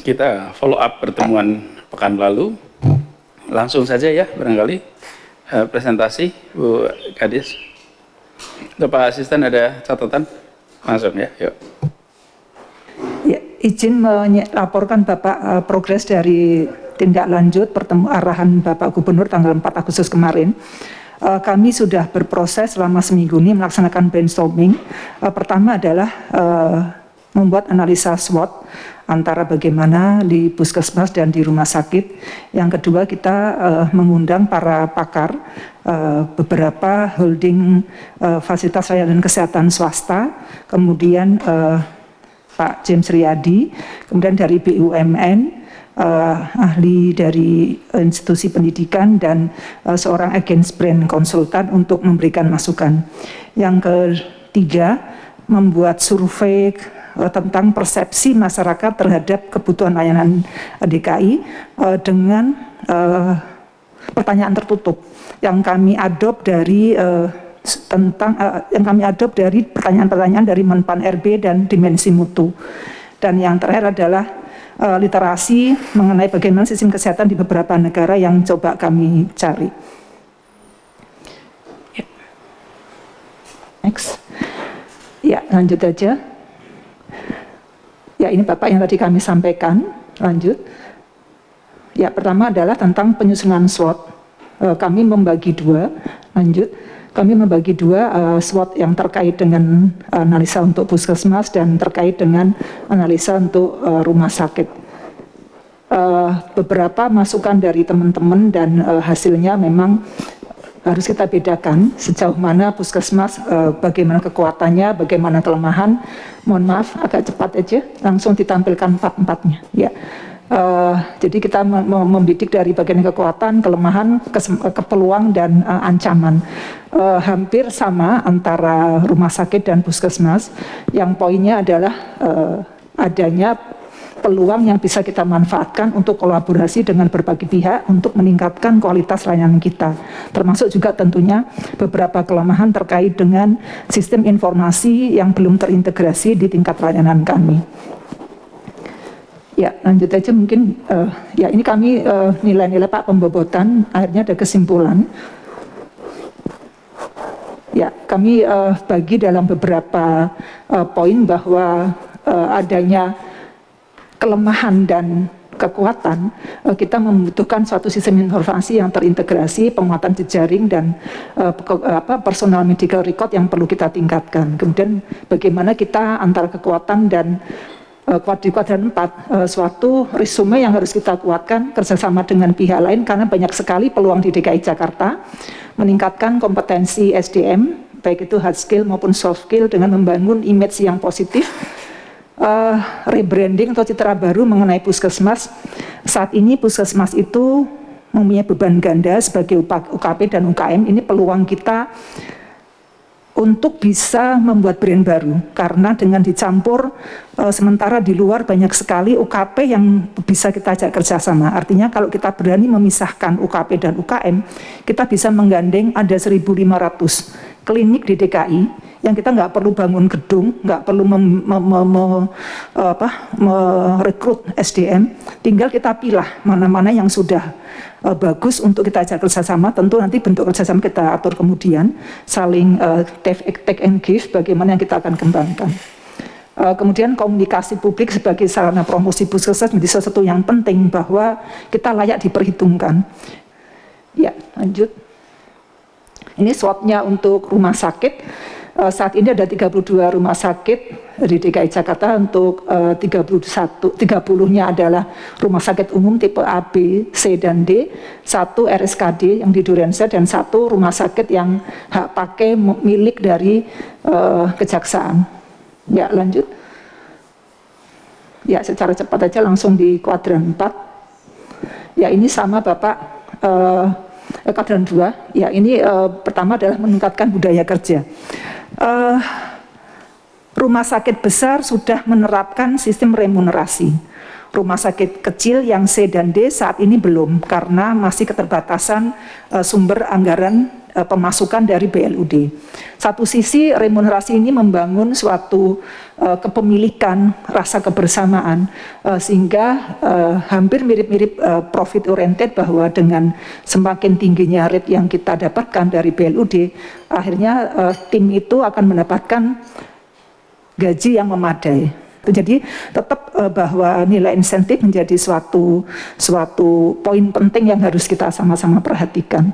kita follow up pertemuan pekan lalu. Langsung saja ya barangkali presentasi Bu Kadis. Pak Asisten ada catatan? Langsung ya, yuk. Ya, izin melaporkan Bapak progres dari tindak lanjut arahan Bapak Gubernur tanggal 4 Agustus kemarin. Kami sudah berproses selama seminggu ini melaksanakan brainstorming. Pertama adalah membuat analisa SWOT antara bagaimana di puskesmas dan di rumah sakit. Yang kedua, kita mengundang para pakar, beberapa holding fasilitas layanan kesehatan swasta, kemudian Pak James Riyadi, kemudian dari BUMN, ahli dari institusi pendidikan, dan seorang agens brand konsultan untuk memberikan masukan. Yang ketiga, membuat survei tentang persepsi masyarakat terhadap kebutuhan layanan DKI dengan pertanyaan tertutup yang kami adop dari pertanyaan-pertanyaan dari Menpan RB dan dimensi mutu. Dan yang terakhir adalah literasi mengenai bagaimana sistem kesehatan di beberapa negara yang coba kami cari. Next. Ya, lanjut aja. Ya, ini Bapak yang tadi kami sampaikan. Lanjut. Ya, pertama adalah tentang penyusunan SWOT. Kami membagi dua. Lanjut. Kami membagi dua SWOT yang terkait dengan analisa untuk puskesmas dan terkait dengan analisa untuk rumah sakit. Beberapa masukan dari teman-teman dan hasilnya memang harus kita bedakan sejauh mana puskesmas, bagaimana kekuatannya, bagaimana kelemahan. Mohon maaf, agak cepat aja, langsung ditampilkan empat-empatnya. Ya. Jadi kita membidik dari bagian kekuatan, kelemahan, kepeluang, dan ancaman. Hampir sama antara rumah sakit dan puskesmas. Yang poinnya adalah adanya peluang yang bisa kita manfaatkan untuk kolaborasi dengan berbagai pihak untuk meningkatkan kualitas layanan kita. Termasuk juga tentunya beberapa kelemahan terkait dengan sistem informasi yang belum terintegrasi di tingkat layanan kami. Ya, lanjut aja mungkin. Ya, ini kami nilai-nilai Pak pembobotan, akhirnya ada kesimpulan. Ya, kami bagi dalam beberapa poin bahwa adanya kelemahan dan kekuatan, kita membutuhkan suatu sistem informasi yang terintegrasi, penguatan jejaring, dan personal medical record yang perlu kita tingkatkan. Kemudian bagaimana kita antara kekuatan dan di kuadran 4, suatu resume yang harus kita kuatkan kerjasama dengan pihak lain karena banyak sekali peluang di DKI Jakarta, meningkatkan kompetensi SDM, baik itu hard skill maupun soft skill dengan membangun image yang positif, rebranding atau citra baru mengenai puskesmas. Saat ini puskesmas itu mempunyai beban ganda sebagai UKP dan UKM. Ini peluang kita untuk bisa membuat brand baru, karena dengan dicampur sementara di luar banyak sekali UKP yang bisa kita ajak kerjasama. Artinya kalau kita berani memisahkan UKP dan UKM, kita bisa menggandeng ada 1.500 klinik di DKI yang kita nggak perlu bangun gedung, nggak perlu merekrut SDM, tinggal kita pilah mana-mana yang sudah bagus untuk kita ajak kerjasama. Tentu nanti bentuk kerjasama kita atur kemudian, saling take and give, bagaimana yang kita akan kembangkan. Kemudian komunikasi publik sebagai sarana promosi puskesmas menjadi sesuatu yang penting bahwa kita layak diperhitungkan. Ya, lanjut. Ini SWOT-nya untuk rumah sakit. Saat ini ada 32 rumah sakit di DKI Jakarta. Untuk 30-nya adalah rumah sakit umum tipe A, B, C, dan D, 1 RSKD yang di Durensa, dan 1 rumah sakit yang hak pakai milik dari Kejaksaan. Ya, lanjut. Ya, secara cepat aja langsung di kuadran 4. Ya, ini sama Bapak, kuadran 2. Ya, ini pertama adalah meningkatkan budaya kerja. Rumah sakit besar sudah menerapkan sistem remunerasi. Rumah sakit kecil yang C dan D saat ini belum, karena masih keterbatasan sumber anggaran pemasukan dari BLUD. Satu sisi remunerasi ini membangun suatu kepemilikan, rasa kebersamaan, sehingga hampir mirip-mirip profit oriented, bahwa dengan semakin tingginya rate yang kita dapatkan dari BLUD, akhirnya tim itu akan mendapatkan gaji yang memadai. Jadi tetap bahwa nilai insentif menjadi suatu poin penting yang harus kita sama-sama perhatikan.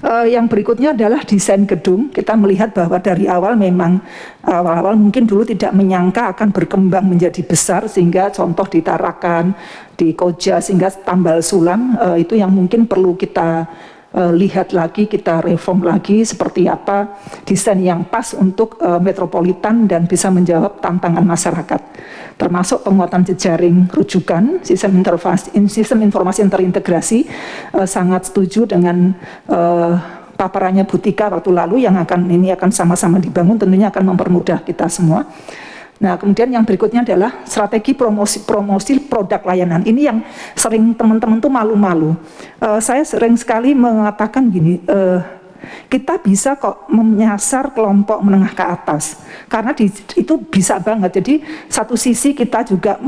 Yang berikutnya adalah desain gedung. Kita melihat bahwa dari awal memang awal-awal mungkin dulu tidak menyangka akan berkembang menjadi besar, sehingga contoh di Tarakan, di Koja, sehingga Tambal Sulam, itu yang mungkin perlu kita lihat lagi, kita reform lagi seperti apa desain yang pas untuk metropolitan dan bisa menjawab tantangan masyarakat, termasuk penguatan jejaring rujukan, sistem informasi yang terintegrasi. Sangat setuju dengan paparannya Bu Tika waktu lalu, yang ini akan sama-sama dibangun, tentunya akan mempermudah kita semua. Nah, kemudian yang berikutnya adalah strategi promosi produk layanan. Ini yang sering teman-teman tuh malu-malu. Saya sering sekali mengatakan gini, kita bisa kok menyasar kelompok menengah ke atas, karena itu bisa banget. Jadi satu sisi kita juga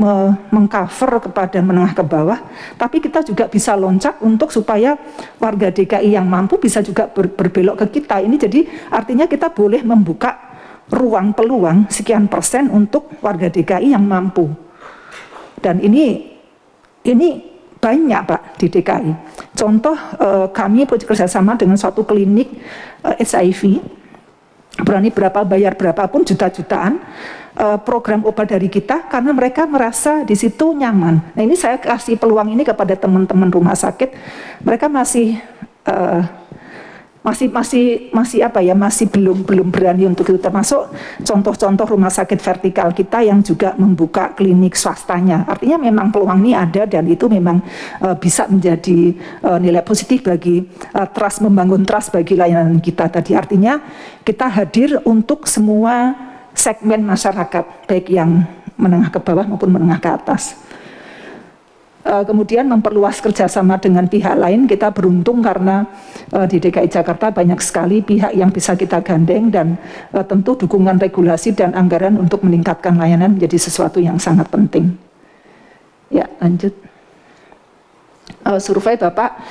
mengcover kepada menengah ke bawah, tapi kita juga bisa loncat untuk supaya warga DKI yang mampu bisa juga berbelok ke kita. Ini jadi artinya kita boleh membuka ruang peluang sekian persen untuk warga DKI yang mampu. Dan ini banyak Pak di DKI. Contoh, kami bekerjasama dengan suatu klinik HIV, berani bayar berapapun, juta-jutaan, program obat dari kita, karena mereka merasa di situ nyaman. Nah, ini saya kasih peluang ini kepada teman-teman rumah sakit. Mereka masih belum berani untuk itu, termasuk contoh-contoh rumah sakit vertikal kita yang juga membuka klinik swastanya. Artinya memang peluang ini ada, dan itu memang bisa menjadi nilai positif bagi membangun trust bagi layanan kita tadi. Artinya kita hadir untuk semua segmen masyarakat, baik yang menengah ke bawah maupun menengah ke atas. Kemudian memperluas kerjasama dengan pihak lain. Kita beruntung karena di DKI Jakarta banyak sekali pihak yang bisa kita gandeng, dan tentu dukungan regulasi dan anggaran untuk meningkatkan layanan menjadi sesuatu yang sangat penting. Ya, lanjut. Survei Bapak,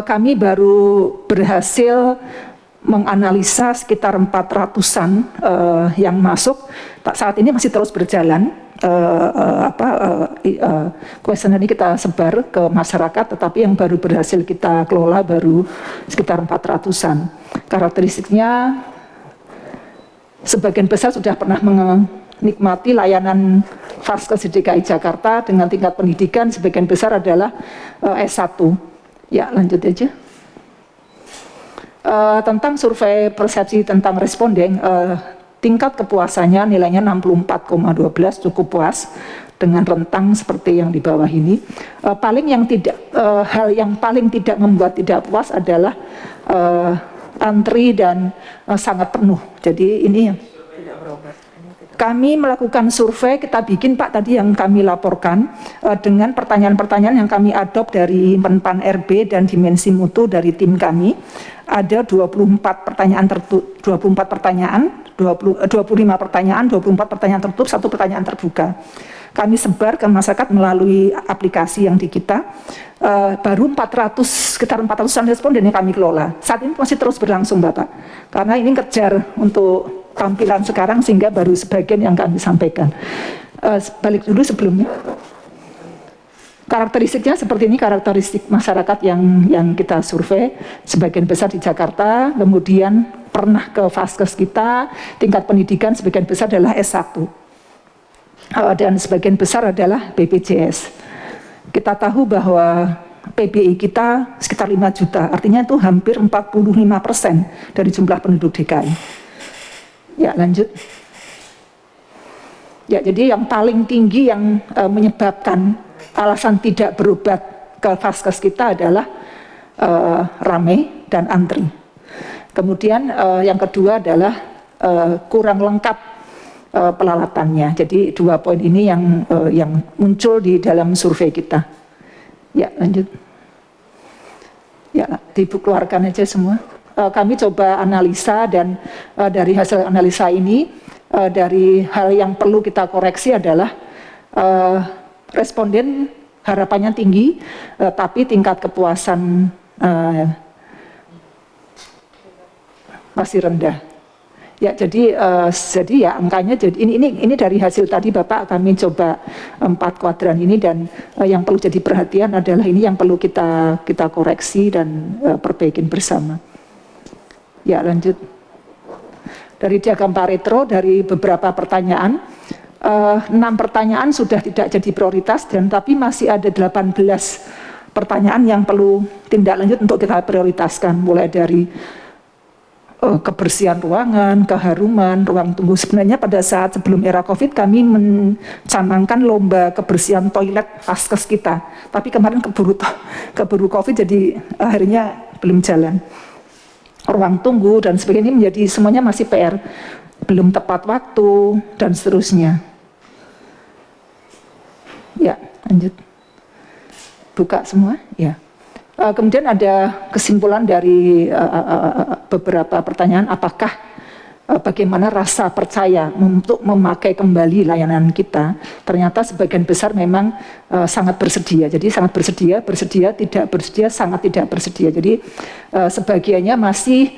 kami baru berhasil menganalisa sekitar 400-an yang masuk. Saat ini masih terus berjalan. Kuesioner ini kita sebar ke masyarakat, tetapi yang baru berhasil kita kelola baru sekitar 400-an. Karakteristiknya, sebagian besar sudah pernah menikmati layanan Vaskes di DKI Jakarta dengan tingkat pendidikan, sebagian besar adalah S1. Ya, lanjut aja. Tentang survei persepsi tentang responden, tingkat kepuasannya nilainya 64,12, cukup puas dengan rentang seperti yang di bawah ini. Hal yang paling tidak membuat tidak puas adalah antri dan sangat penuh. Jadi ini kami melakukan survei, kita bikin Pak tadi yang kami laporkan, dengan pertanyaan-pertanyaan yang kami adopt dari Menpan RB dan dimensi mutu dari tim kami. Ada 25 pertanyaan tertutup, 25 pertanyaan, 24 pertanyaan tertutup, 1 pertanyaan terbuka. Kami sebar ke masyarakat melalui aplikasi yang di kita. Baru sekitar 400-an responden yang kami kelola. Saat ini masih terus berlangsung Bapak, karena ini kejar untuk tampilan sekarang, sehingga baru sebagian yang kami sampaikan. Balik dulu sebelumnya. Karakteristiknya seperti ini, karakteristik masyarakat yang kita survei, sebagian besar di Jakarta, kemudian pernah ke Vaskes kita, tingkat pendidikan sebagian besar adalah S1, dan sebagian besar adalah BPJS. Kita tahu bahwa PBI kita sekitar 5 juta, artinya itu hampir 45% dari jumlah penduduk DKI. Ya, lanjut. Ya, jadi yang paling tinggi yang menyebabkan alasan tidak berobat ke Vaskes kita adalah rame dan antri. Kemudian yang kedua adalah kurang lengkap pelalatannya. Jadi 2 poin ini yang muncul di dalam survei kita. Ya, lanjut. Ya, dikeluarkan aja semua. Kami coba analisa dan dari hasil analisa ini, dari hal yang perlu kita koreksi adalah responden harapannya tinggi, tapi tingkat kepuasan masih rendah. Ya, jadi ya angkanya jadi ini dari hasil tadi Bapak, kami coba 4 kuadran ini, dan yang perlu jadi perhatian adalah ini yang perlu kita koreksi dan perbaikin bersama. Ya, lanjut. Dari diagram Pareto, dari beberapa pertanyaan, 6 pertanyaan sudah tidak jadi prioritas, dan tapi masih ada 18 pertanyaan yang perlu tindak lanjut untuk kita prioritaskan, mulai dari kebersihan ruangan, keharuman, ruang tunggu. Sebenarnya pada saat sebelum era COVID kami mencanangkan lomba kebersihan toilet vaskes kita, tapi kemarin keburu COVID, jadi akhirnya belum jalan. Ruang tunggu dan sebagainya menjadi semuanya masih PR, belum tepat waktu dan seterusnya. Ya, lanjut. Buka semua, ya. Kemudian ada kesimpulan dari beberapa pertanyaan, apakah bagaimana rasa percaya untuk memakai kembali layanan kita. Ternyata sebagian besar memang sangat bersedia. Jadi sangat bersedia, tidak bersedia, sangat tidak bersedia. Jadi sebagiannya masih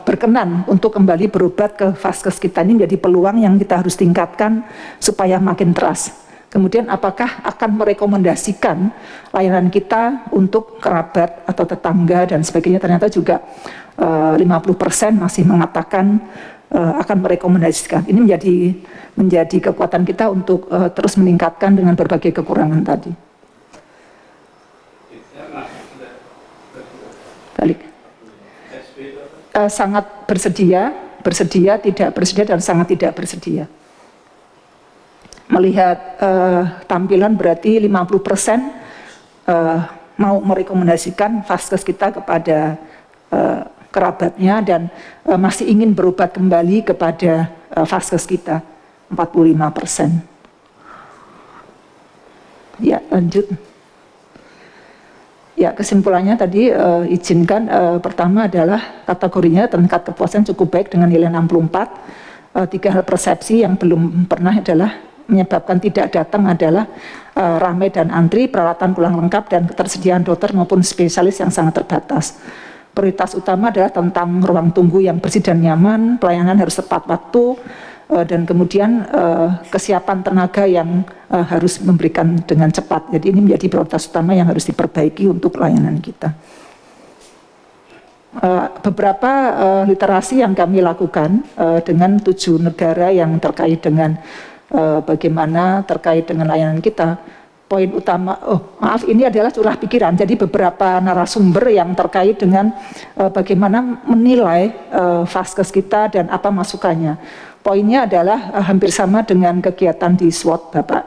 berkenan untuk kembali berobat ke vaskes kita. Ini menjadi peluang yang kita harus tingkatkan supaya makin trust. Kemudian apakah akan merekomendasikan layanan kita untuk kerabat atau tetangga dan sebagainya. Ternyata juga 50% masih mengatakan akan merekomendasikan. Ini menjadi kekuatan kita untuk terus meningkatkan dengan berbagai kekurangan tadi. Balik. Sangat bersedia, tidak bersedia, dan sangat tidak bersedia. Melihat tampilan berarti 50% mau merekomendasikan vaskes kita kepada kerabatnya, dan masih ingin berobat kembali kepada vaskes kita, 45%. Ya, lanjut. Ya, kesimpulannya tadi izinkan pertama adalah kategorinya tingkat kepuasan cukup baik dengan nilai 64. 3 hal persepsi yang belum pernah adalah menyebabkan tidak datang adalah ramai dan antri, peralatan kurang lengkap, dan ketersediaan dokter maupun spesialis yang sangat terbatas. Prioritas utama adalah tentang ruang tunggu yang bersih dan nyaman, pelayanan harus tepat waktu, dan kemudian kesiapan tenaga yang harus memberikan dengan cepat. Jadi ini menjadi prioritas utama yang harus diperbaiki untuk layanan kita. Beberapa literasi yang kami lakukan dengan 7 negara yang terkait dengan bagaimana terkait dengan layanan kita. Poin utama, ini adalah curah pikiran. Jadi beberapa narasumber yang terkait dengan bagaimana menilai vaskes kita dan apa masukannya. Poinnya adalah hampir sama dengan kegiatan di SWOT Bapak.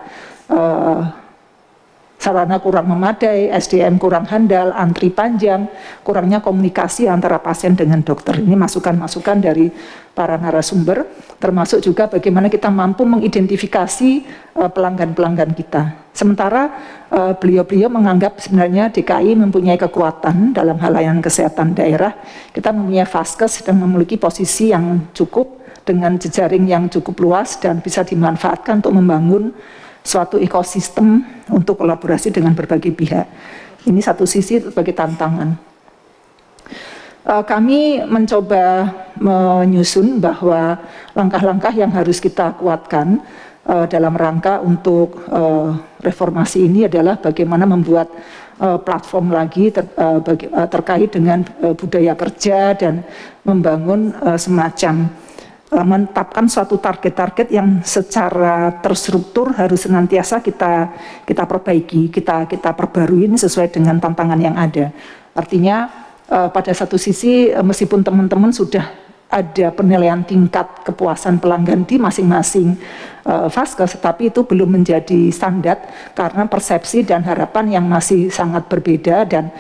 Sarana kurang memadai, SDM kurang handal, antri panjang, kurangnya komunikasi antara pasien dengan dokter. Ini masukan-masukan dari para narasumber, termasuk juga bagaimana kita mampu mengidentifikasi pelanggan-pelanggan kita. Sementara beliau-beliau menganggap sebenarnya DKI mempunyai kekuatan dalam hal layanan kesehatan daerah. Kita mempunyai vaskes dan memiliki posisi yang cukup dengan jejaring yang cukup luas dan bisa dimanfaatkan untuk membangun suatu ekosistem untuk kolaborasi dengan berbagai pihak. Ini satu sisi sebagai tantangan. Kami mencoba menyusun bahwa langkah-langkah yang harus kita kuatkan dalam rangka untuk reformasi ini adalah bagaimana membuat platform lagi terkait dengan budaya kerja dan membangun semacam menetapkan suatu target-target yang secara terstruktur harus senantiasa kita perbaiki, kita perbarui sesuai dengan tantangan yang ada. Artinya pada satu sisi meskipun teman-teman sudah ada penilaian tingkat kepuasan pelanggan di masing-masing vaskes, tapi itu belum menjadi standar karena persepsi dan harapan yang masih sangat berbeda dan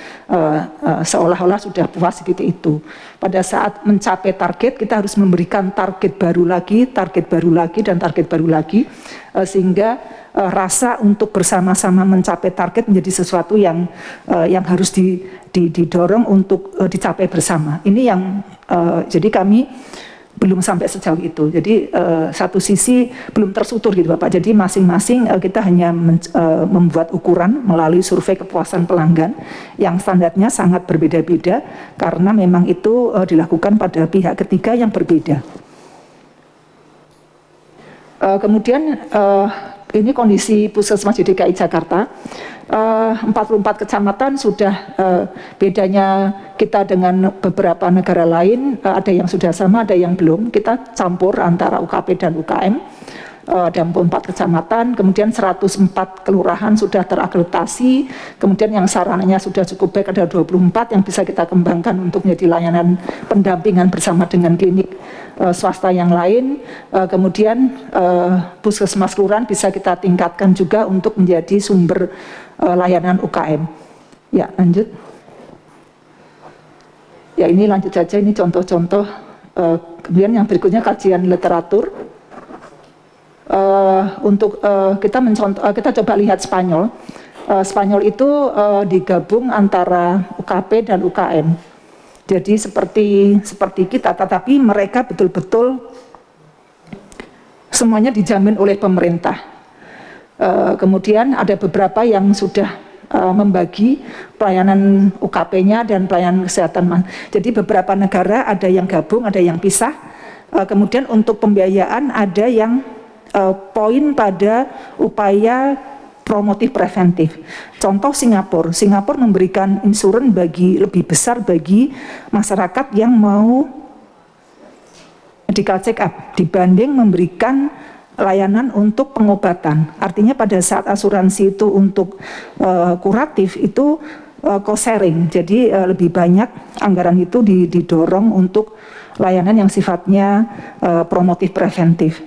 seolah-olah sudah puas di titik itu. Pada saat mencapai target, kita harus memberikan target baru lagi, dan target baru lagi, sehingga rasa untuk bersama-sama mencapai target menjadi sesuatu yang harus didorong untuk dicapai bersama. Ini yang jadi kami belum sampai sejauh itu. Jadi satu sisi belum tersutur gitu Bapak. Jadi masing-masing kita hanya membuat ukuran melalui survei kepuasan pelanggan yang standarnya sangat berbeda-beda karena memang itu dilakukan pada pihak ketiga yang berbeda. Kemudian ini kondisi Puskesmas di DKI Jakarta. 44 kecamatan sudah bedanya kita dengan beberapa negara lain, ada yang sudah sama, ada yang belum. Kita campur antara UKP dan UKM. Ada 44 kecamatan, kemudian 104 kelurahan sudah terakreditasi, kemudian yang sarananya sudah cukup baik ada 24 yang bisa kita kembangkan untuk menjadi layanan pendampingan bersama dengan klinik swasta yang lain. Kemudian puskesmas kelurahan bisa kita tingkatkan juga untuk menjadi sumber layanan UKM. Ya, lanjut. Ya, ini lanjut saja, ini contoh-contoh. Kemudian yang berikutnya kajian literatur. Kita coba lihat Spanyol. Spanyol itu digabung antara UKP dan UKM. Jadi seperti kita, tetapi mereka betul-betul semuanya dijamin oleh pemerintah. Kemudian ada beberapa yang sudah membagi pelayanan UKP-nya dan pelayanan kesehatan. Jadi beberapa negara ada yang gabung, ada yang pisah. Kemudian untuk pembiayaan ada yang poin pada upaya promotif preventif. Contoh Singapura memberikan insuran lebih besar bagi masyarakat yang mau medical check up dibanding memberikan layanan untuk pengobatan. Artinya pada saat asuransi itu untuk kuratif itu cost sharing. Jadi lebih banyak anggaran itu didorong untuk layanan yang sifatnya promotif preventif.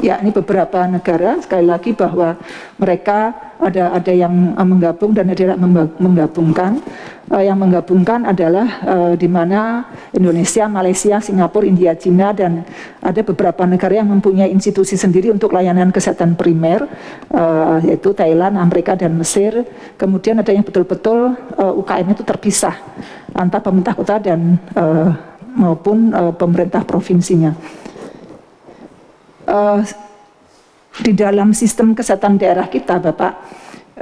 Ya, ini beberapa negara, sekali lagi bahwa mereka ada yang menggabung dan ada yang menggabungkan. Yang menggabungkan adalah di mana Indonesia, Malaysia, Singapura, India, Cina, dan ada beberapa negara yang mempunyai institusi sendiri untuk layanan kesehatan primer, yaitu Thailand, Amerika, dan Mesir. Kemudian ada yang betul-betul UKM itu terpisah antara pemerintah kota dan maupun pemerintah provinsinya. Di dalam sistem kesehatan daerah kita, Bapak,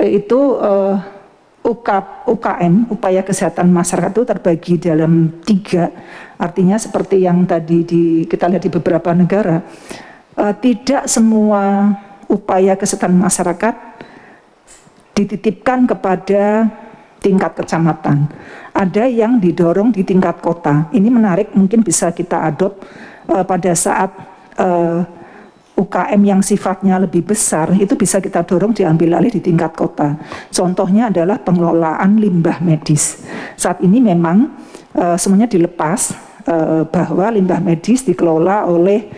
itu UKM, upaya kesehatan masyarakat itu terbagi dalam 3. Artinya seperti yang tadi kita lihat di beberapa negara, tidak semua upaya kesehatan masyarakat dititipkan kepada tingkat kecamatan. Ada yang didorong di tingkat kota. Ini menarik, mungkin bisa kita adopt pada saat UKM yang sifatnya lebih besar itu bisa kita dorong diambil alih di tingkat kota. Contohnya adalah pengelolaan limbah medis. Saat ini memang semuanya dilepas bahwa limbah medis dikelola oleh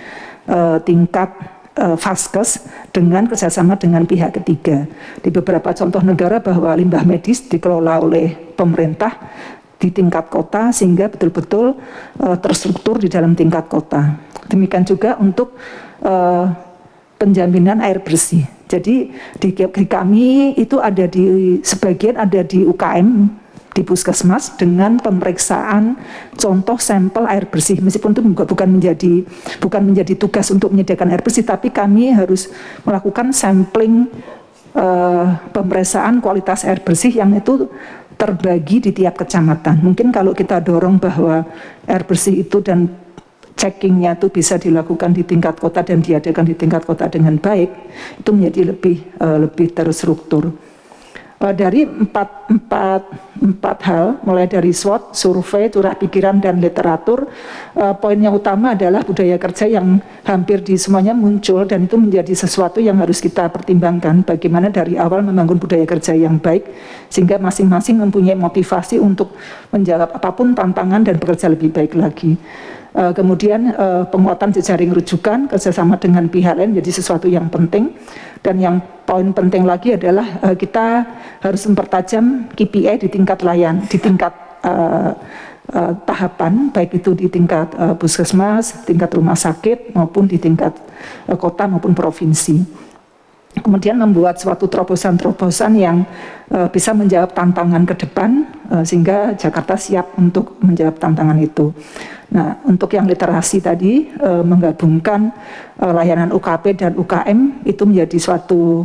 tingkat vaskes dengan kerjasama dengan pihak ketiga. Di beberapa contoh negara bahwa limbah medis dikelola oleh pemerintah di tingkat kota sehingga betul-betul terstruktur di dalam tingkat kota. Demikian juga untuk penjaminan air bersih. Jadi di kami itu ada sebagian ada di UKM di puskesmas dengan pemeriksaan contoh sampel air bersih. Meskipun itu bukan menjadi tugas untuk menyediakan air bersih, tapi kami harus melakukan sampling pemeriksaan kualitas air bersih yang itu terbagi di tiap kecamatan. Mungkin kalau kita dorong bahwa air bersih itu dan checkingnya itu bisa dilakukan di tingkat kota dan diadakan di tingkat kota dengan baik, itu menjadi lebih terstruktur. Dari empat hal, mulai dari SWOT, survei, curah pikiran, dan literatur. Poin yang utama adalah budaya kerja yang hampir di semuanya muncul, dan itu menjadi sesuatu yang harus kita pertimbangkan, bagaimana dari awal membangun budaya kerja yang baik, sehingga masing-masing mempunyai motivasi untuk menjawab apapun tantangan dan bekerja lebih baik lagi. Kemudian penguatan jejaring rujukan, kerjasama dengan pihak lain jadi sesuatu yang penting. Dan yang poin penting lagi adalah kita harus mempertajam KPI di tingkat di tingkat tahapan, baik itu di tingkat puskesmas, tingkat rumah sakit, maupun di tingkat kota maupun provinsi. Kemudian membuat suatu terobosan-terobosan yang bisa menjawab tantangan ke depan, sehingga Jakarta siap untuk menjawab tantangan itu. Nah, untuk yang literasi tadi, menggabungkan layanan UKP dan UKM itu menjadi suatu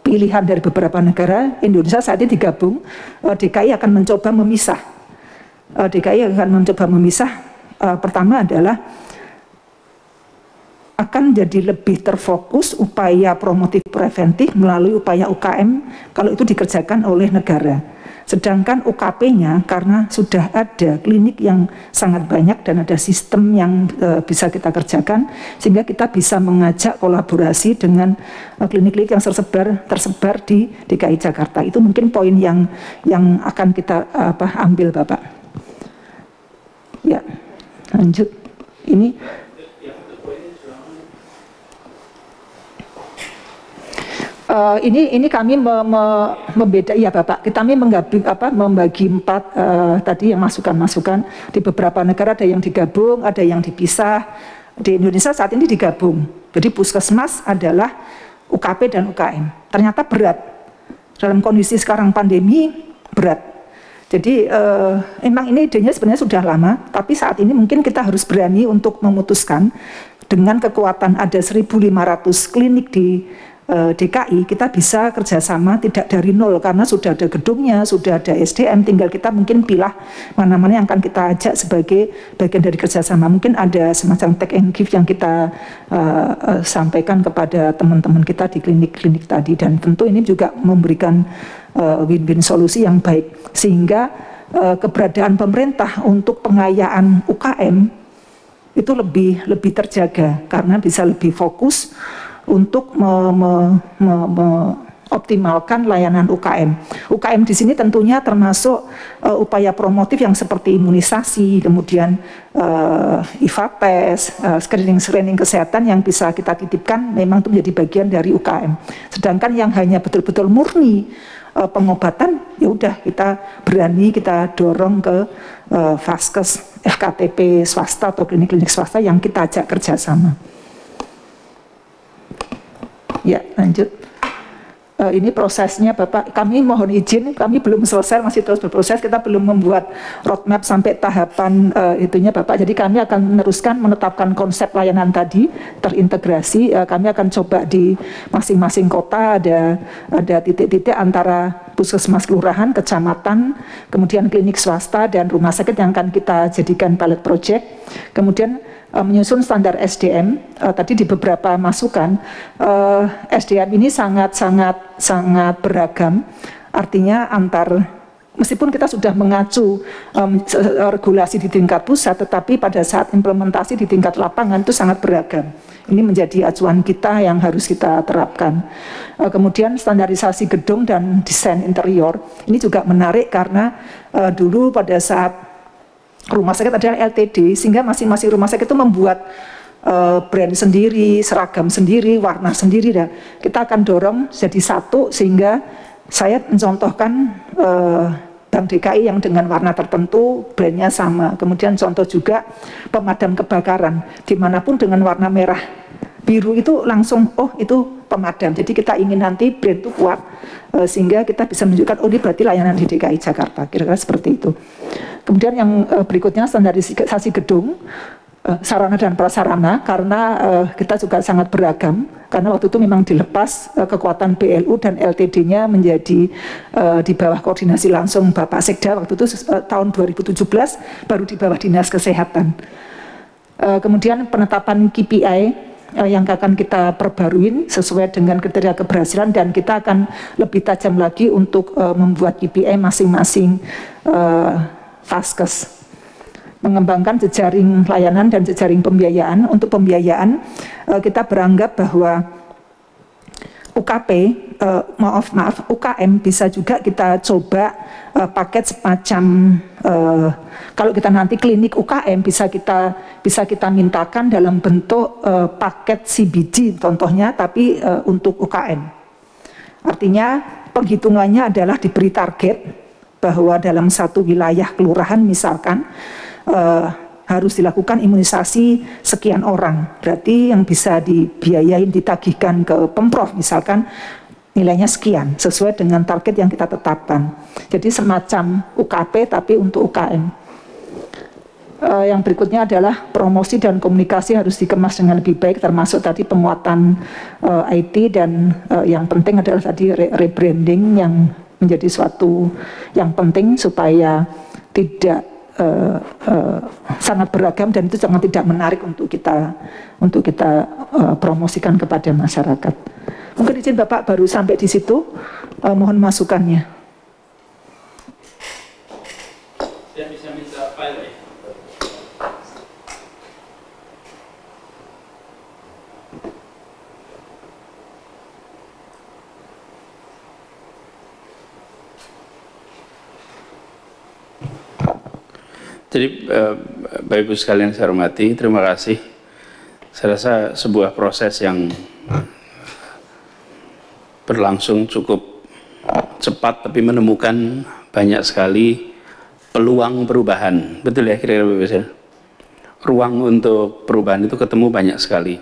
pilihan dari beberapa negara. Indonesia saat ini digabung, DKI akan mencoba memisah. DKI akan mencoba memisah, pertama adalah akan jadi lebih terfokus upaya promotif preventif melalui upaya UKM kalau itu dikerjakan oleh negara. Sedangkan UKP-nya karena sudah ada klinik yang sangat banyak dan ada sistem yang bisa kita kerjakan, sehingga kita bisa mengajak kolaborasi dengan klinik-klinik yang tersebar di DKI Jakarta. Itu mungkin poin yang akan kita ambil, Bapak. Ya, lanjut. Ini kami membeda, ya Bapak. Kami membagi empat tadi yang masukan-masukan. Di beberapa negara ada yang digabung, ada yang dipisah. Di Indonesia saat ini digabung. Jadi puskesmas adalah UKP dan UKM. Ternyata berat. Dalam kondisi sekarang pandemi berat. Jadi emang ini idenya sebenarnya sudah lama, tapi saat ini mungkin kita harus berani untuk memutuskan dengan kekuatan ada 1.500 klinik di DKI, kita bisa kerjasama tidak dari nol karena sudah ada gedungnya, sudah ada SDM, tinggal kita mungkin pilih mana-mana yang akan kita ajak sebagai bagian dari kerjasama. Mungkin ada semacam take and give yang kita sampaikan kepada teman-teman kita di klinik-klinik tadi, dan tentu ini juga memberikan win-win solusi yang baik, sehingga keberadaan pemerintah untuk pengayaan UKM itu lebih terjaga karena bisa lebih fokus untuk optimalkan layanan UKM. UKM di sini tentunya termasuk upaya promotif yang seperti imunisasi, kemudian IVA-tes, screening kesehatan yang bisa kita titipkan memang itu menjadi bagian dari UKM. Sedangkan yang hanya betul-betul murni pengobatan, ya udah kita berani kita dorong ke Vaskes, FKTP swasta atau klinik-klinik swasta yang kita ajak kerjasama. Ya, lanjut. Ini prosesnya Bapak, kami mohon izin, kami belum selesai, masih terus berproses, kita belum membuat roadmap sampai tahapan itunya Bapak, jadi kami akan meneruskan menetapkan konsep layanan tadi, terintegrasi, kami akan coba di masing-masing kota ada titik-titik antara puskesmas kelurahan, kecamatan, kemudian klinik swasta dan rumah sakit yang akan kita jadikan pilot project, kemudian menyusun standar SDM. Tadi di beberapa masukan, SDM ini sangat beragam, artinya meskipun kita sudah mengacu regulasi di tingkat pusat, tetapi pada saat implementasi di tingkat lapangan itu sangat beragam. Ini menjadi acuan kita yang harus kita terapkan. Kemudian standarisasi gedung dan desain interior, ini juga menarik karena dulu pada saat rumah sakit adalah LTD, sehingga masing-masing rumah sakit itu membuat brand sendiri, seragam sendiri, warna sendiri. Dan kita akan dorong jadi satu, sehingga saya mencontohkan Bank DKI yang dengan warna tertentu, brandnya sama. Kemudian contoh juga pemadam kebakaran, dimanapun dengan warna merah biru itu langsung, oh itu pemadam. Jadi kita ingin nanti brand itu kuat, sehingga kita bisa menunjukkan, oh ini berarti layanan di DKI Jakarta, kira-kira seperti itu. Kemudian yang berikutnya standarisasi gedung, sarana dan prasarana, karena kita juga sangat beragam, karena waktu itu memang dilepas kekuatan BLU dan LTD-nya menjadi di bawah koordinasi langsung Bapak Sekda, waktu itu tahun 2017 baru di bawah Dinas Kesehatan. Kemudian penetapan KPI, yang akan kita perbarui sesuai dengan kriteria keberhasilan, dan kita akan lebih tajam lagi untuk membuat KPI masing-masing Vaskes. Mengembangkan jejaring layanan dan jejaring pembiayaan. Untuk pembiayaan kita beranggap bahwa UKP, UKM bisa juga kita coba paket semacam, kalau kita nanti klinik UKM bisa kita mintakan dalam bentuk paket CBG contohnya, tapi untuk UKM. Artinya penghitungannya adalah diberi target bahwa dalam satu wilayah kelurahan misalkan harus dilakukan imunisasi sekian orang. Berarti yang bisa dibiayain, ditagihkan ke Pemprov misalkan nilainya sekian, sesuai dengan target yang kita tetapkan. Jadi semacam UKP tapi untuk UKM. Yang berikutnya adalah promosi dan komunikasi harus dikemas dengan lebih baik, termasuk tadi penguatan IT, dan yang penting adalah tadi rebranding yang menjadi suatu yang penting supaya tidak sangat beragam dan itu sangat tidak menarik untuk kita promosikan kepada masyarakat. Mungkin izin Bapak baru sampai di situ, mohon masukannya. Saya bisa minta file ya? Jadi Bapak Ibu sekalian saya hormati, terima kasih. Saya rasa sebuah proses yang berlangsung cukup cepat, tapi menemukan banyak sekali peluang perubahan. Betul ya kira-kira Bapak Ibu? Ruang untuk perubahan itu ketemu banyak sekali.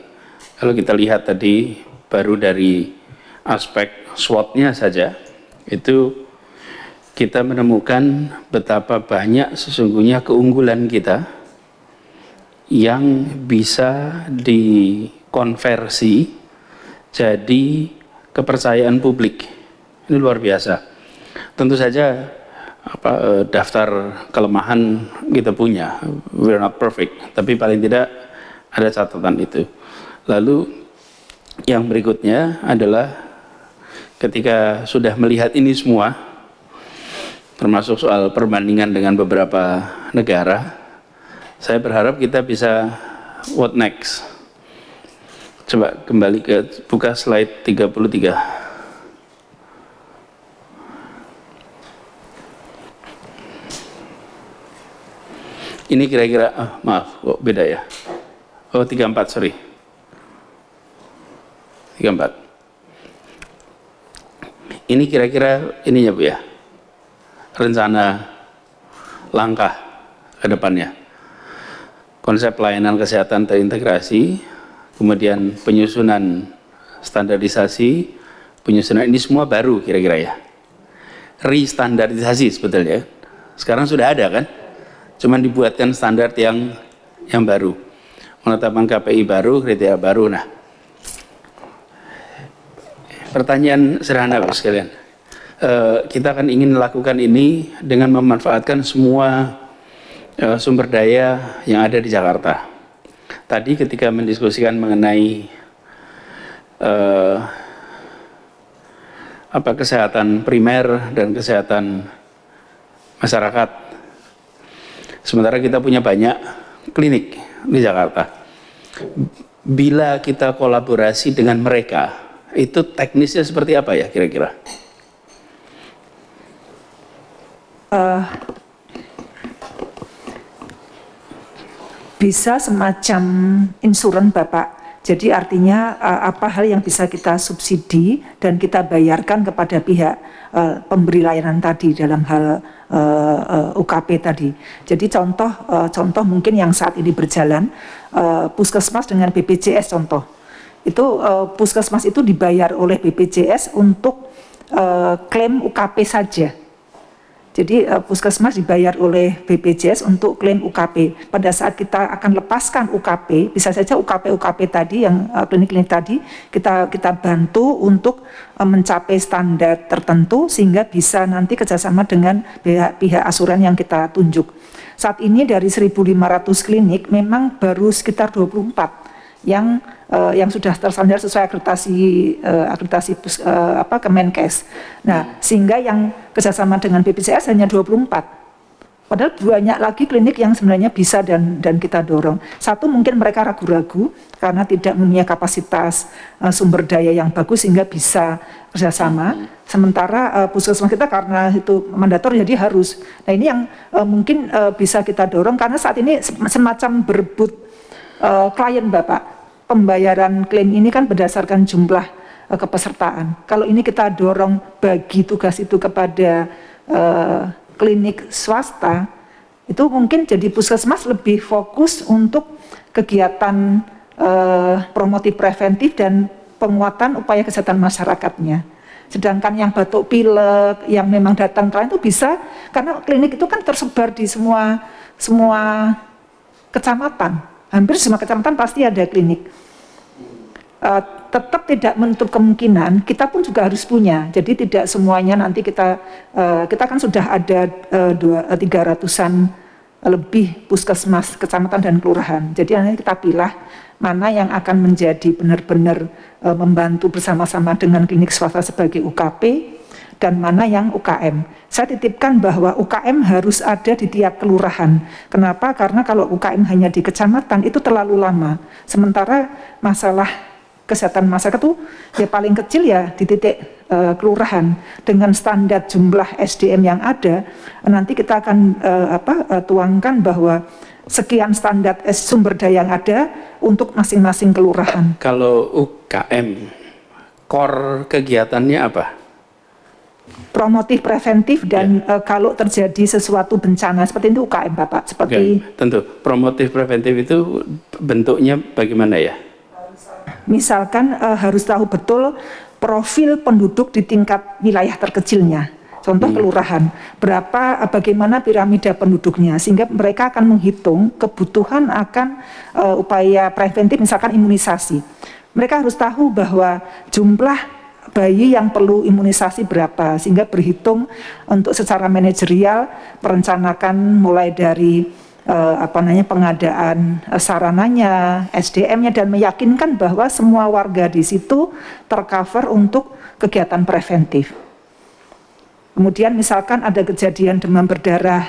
Kalau kita lihat tadi baru dari aspek SWOT-nya saja, itu kita menemukan betapa banyak sesungguhnya keunggulan kita yang bisa dikonversi jadi kepercayaan publik. Ini luar biasa. Tentu saja daftar kelemahan kita punya, we're not perfect, tapi paling tidak ada catatan itu. Lalu yang berikutnya adalah ketika sudah melihat ini semua, termasuk soal perbandingan dengan beberapa negara, saya berharap kita bisa what next. Coba kembali ke buka slide 33. Ini kira-kira, maaf kok beda ya. Oh 34, sorry. 34. Ini kira-kira ininya Bu ya, rencana langkah ke depannya. Konsep pelayanan kesehatan terintegrasi, kemudian penyusunan standarisasi, penyusunan ini semua baru kira-kira ya. Restandarisasi sebetulnya. Sekarang sudah ada kan? Cuman dibuatkan standar yang baru. Menetapkan KPI baru, kriteria baru. Nah, pertanyaan sederhana Bapak sekalian. Kita akan ingin melakukan ini dengan memanfaatkan semua sumber daya yang ada di Jakarta. Tadi ketika mendiskusikan mengenai kesehatan primer dan kesehatan masyarakat, sementara kita punya banyak klinik di Jakarta. Bila kita kolaborasi dengan mereka, itu teknisnya seperti apa ya kira-kira? Bisa semacam insuran Bapak. Jadi artinya apa hal yang bisa kita subsidi dan kita bayarkan kepada pihak pemberi layanan tadi dalam hal UKP tadi. Jadi contoh mungkin yang saat ini berjalan, Puskesmas dengan BPJS contoh. Itu Puskesmas itu dibayar oleh BPJS untuk klaim UKP saja. Jadi Puskesmas dibayar oleh BPJS untuk klaim UKP. Pada saat kita akan lepaskan UKP, bisa saja UKP tadi yang klinik-klinik tadi kita bantu untuk mencapai standar tertentu sehingga bisa nanti kerjasama dengan pihak asuran yang kita tunjuk. Saat ini dari 1.500 klinik memang baru sekitar 24 yang yang sudah terstandar sesuai akreditasi Kemenkes. Nah, sehingga yang kerjasama dengan BPJS hanya 24. Padahal banyak lagi klinik yang sebenarnya bisa dan kita dorong. Satu, mungkin mereka ragu-ragu karena tidak mempunyai kapasitas sumber daya yang bagus sehingga bisa kerjasama. Sementara puskesmas kita karena itu mandator jadi harus. Nah, ini yang mungkin bisa kita dorong karena saat ini semacam berebut klien Bapak. Pembayaran klaim ini kan berdasarkan jumlah kepesertaan. Kalau ini kita dorong bagi tugas itu kepada klinik swasta, itu mungkin jadi puskesmas lebih fokus untuk kegiatan promotif preventif dan penguatan upaya kesehatan masyarakatnya. Sedangkan yang batuk pilek, yang memang datang klien itu bisa, karena klinik itu kan tersebar di semua kecamatan. Hampir semua kecamatan pasti ada klinik. Tetap tidak menutup kemungkinan kita pun juga harus punya. Jadi tidak semuanya nanti kita kan sudah ada 300-an lebih puskesmas kecamatan dan kelurahan. Jadi nanti kita pilih mana yang akan menjadi benar-benar membantu bersama-sama dengan klinik swasta sebagai UKP dan mana yang UKM. Saya titipkan bahwa UKM harus ada di tiap kelurahan. Kenapa? Karena kalau UKM hanya di kecamatan itu terlalu lama. Sementara masalah kesehatan masyarakat itu ya paling kecil ya di titik kelurahan. Dengan standar jumlah SDM yang ada, nanti kita akan tuangkan bahwa sekian standar sumber daya yang ada untuk masing-masing kelurahan. Kalau UKM, core kegiatannya apa? Promotif preventif dan kalau terjadi sesuatu bencana seperti itu UKM Bapak. Seperti tentu promotif preventif itu bentuknya bagaimana ya? Misalkan harus tahu betul profil penduduk di tingkat wilayah terkecilnya. Contoh kelurahan, bagaimana piramida penduduknya, sehingga mereka akan menghitung kebutuhan akan upaya preventif, misalkan imunisasi. Mereka harus tahu bahwa jumlah bayi yang perlu imunisasi berapa, sehingga berhitung untuk secara manajerial merencanakan mulai dari pengadaan sarananya, SDM-nya, dan meyakinkan bahwa semua warga di situ tercover untuk kegiatan preventif. Kemudian misalkan ada kejadian demam berdarah,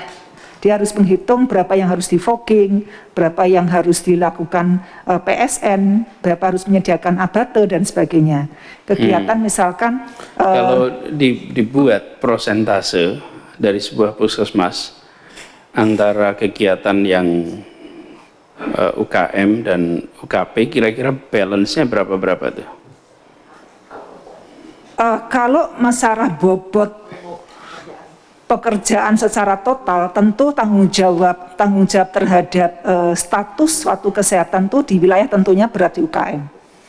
dia harus menghitung berapa yang harus di fogging, berapa yang harus dilakukan PSN, berapa harus menyediakan abate dan sebagainya. Kegiatan misalkan kalau dibuat prosentase dari sebuah puskesmas antara kegiatan yang UKM dan UKP, kira-kira balance-nya berapa tuh? Kalau masalah bobot pekerjaan secara total, tentu tanggung jawab terhadap status suatu kesehatan itu di wilayah tentunya berat di UKM.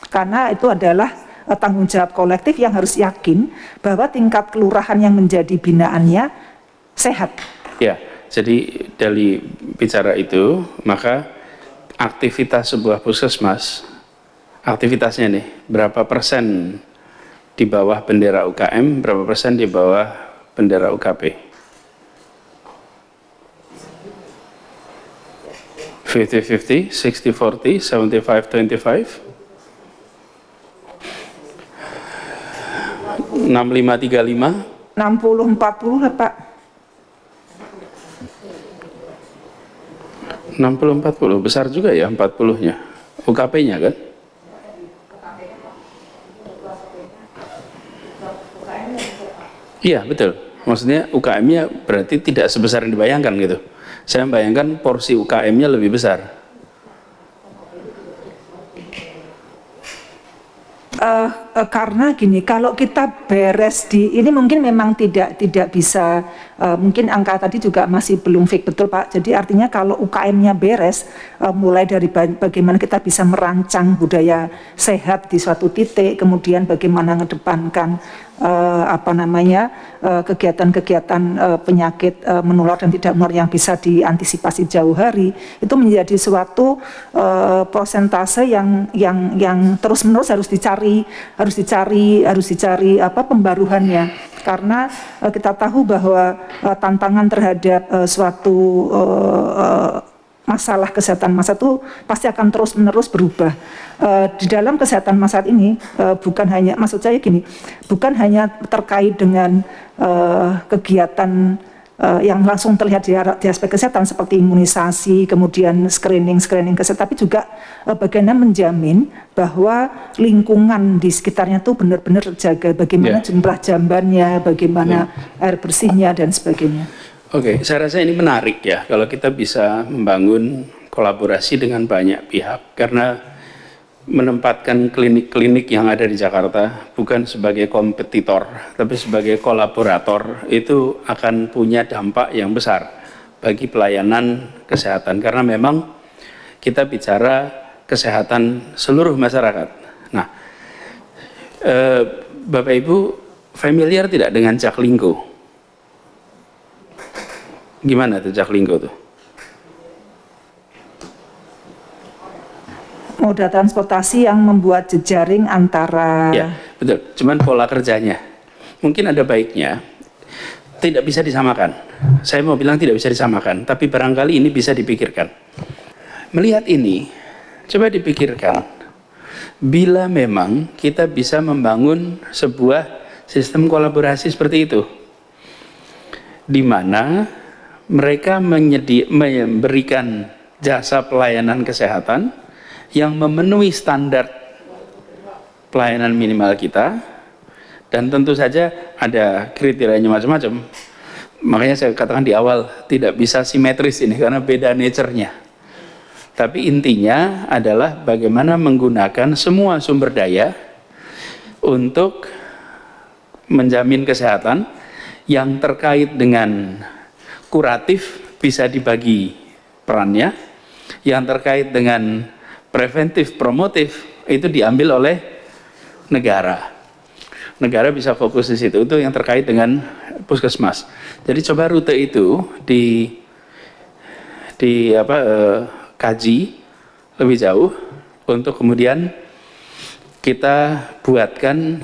Karena itu adalah tanggung jawab kolektif yang harus yakin bahwa tingkat kelurahan yang menjadi binaannya sehat. Ya. Jadi dari bicara itu, maka aktivitas sebuah puskesmas, aktivitasnya nih, berapa persen di bawah bendera UKM, berapa persen di bawah bendera UKP? 50-50, 60-40, 75-25, 65-35, 60-40 Pak. 60-40, besar juga ya 40-nya, UKP-nya kan? Iya betul, maksudnya UKM-nya berarti tidak sebesar yang dibayangkan gitu. Saya membayangkan porsi UKM-nya lebih besar. Karena gini, kalau kita beres di ini mungkin memang tidak bisa, mungkin angka tadi juga masih belum fix betul Pak. Jadi artinya kalau UKM-nya beres, mulai dari bagaimana kita bisa merancang budaya sehat di suatu titik, kemudian bagaimana mengedepankan kegiatan-kegiatan penyakit menular dan tidak menular yang bisa diantisipasi jauh hari, itu menjadi suatu prosentase yang terus-menerus harus dicari pembaruannya, karena kita tahu bahwa tantangan terhadap suatu masalah kesehatan massa itu pasti akan terus-menerus berubah. Di dalam kesehatan massa ini bukan hanya, maksud saya gini, bukan hanya terkait dengan kegiatan yang langsung terlihat di aspek kesehatan seperti imunisasi, kemudian screening kesehatan, tapi juga bagaimana menjamin bahwa lingkungan di sekitarnya itu benar-benar terjaga, bagaimana jumlah jambannya, bagaimana air bersihnya dan sebagainya. Oke, saya rasa ini menarik ya kalau kita bisa membangun kolaborasi dengan banyak pihak, karena menempatkan klinik-klinik yang ada di Jakarta bukan sebagai kompetitor tapi sebagai kolaborator itu akan punya dampak yang besar bagi pelayanan kesehatan, karena memang kita bicara kesehatan seluruh masyarakat. Nah, Bapak Ibu familiar tidak dengan Jaklingko? Gimana tuh Jaklingko tuh? Moda transportasi yang membuat jejaring antara... Ya, betul. Cuman pola kerjanya. Mungkin ada baiknya. Tidak bisa disamakan. Saya mau bilang tidak bisa disamakan. Tapi barangkali ini bisa dipikirkan. Melihat ini, coba dipikirkan. Bila memang kita bisa membangun sebuah sistem kolaborasi seperti itu. Di mana mereka memberikan jasa pelayanan kesehatan yang memenuhi standar pelayanan minimal kita, dan tentu saja ada kriterianya macam-macam. Makanya saya katakan di awal tidak bisa simetris ini karena beda nature-nya. Tapi intinya adalah bagaimana menggunakan semua sumber daya untuk menjamin kesehatan yang terkait dengan kuratif bisa dibagi perannya, yang terkait dengan preventif promotif itu diambil oleh negara. Negara bisa fokus di situ. Itu yang terkait dengan puskesmas. Jadi coba rute itu kaji lebih jauh untuk kemudian kita buatkan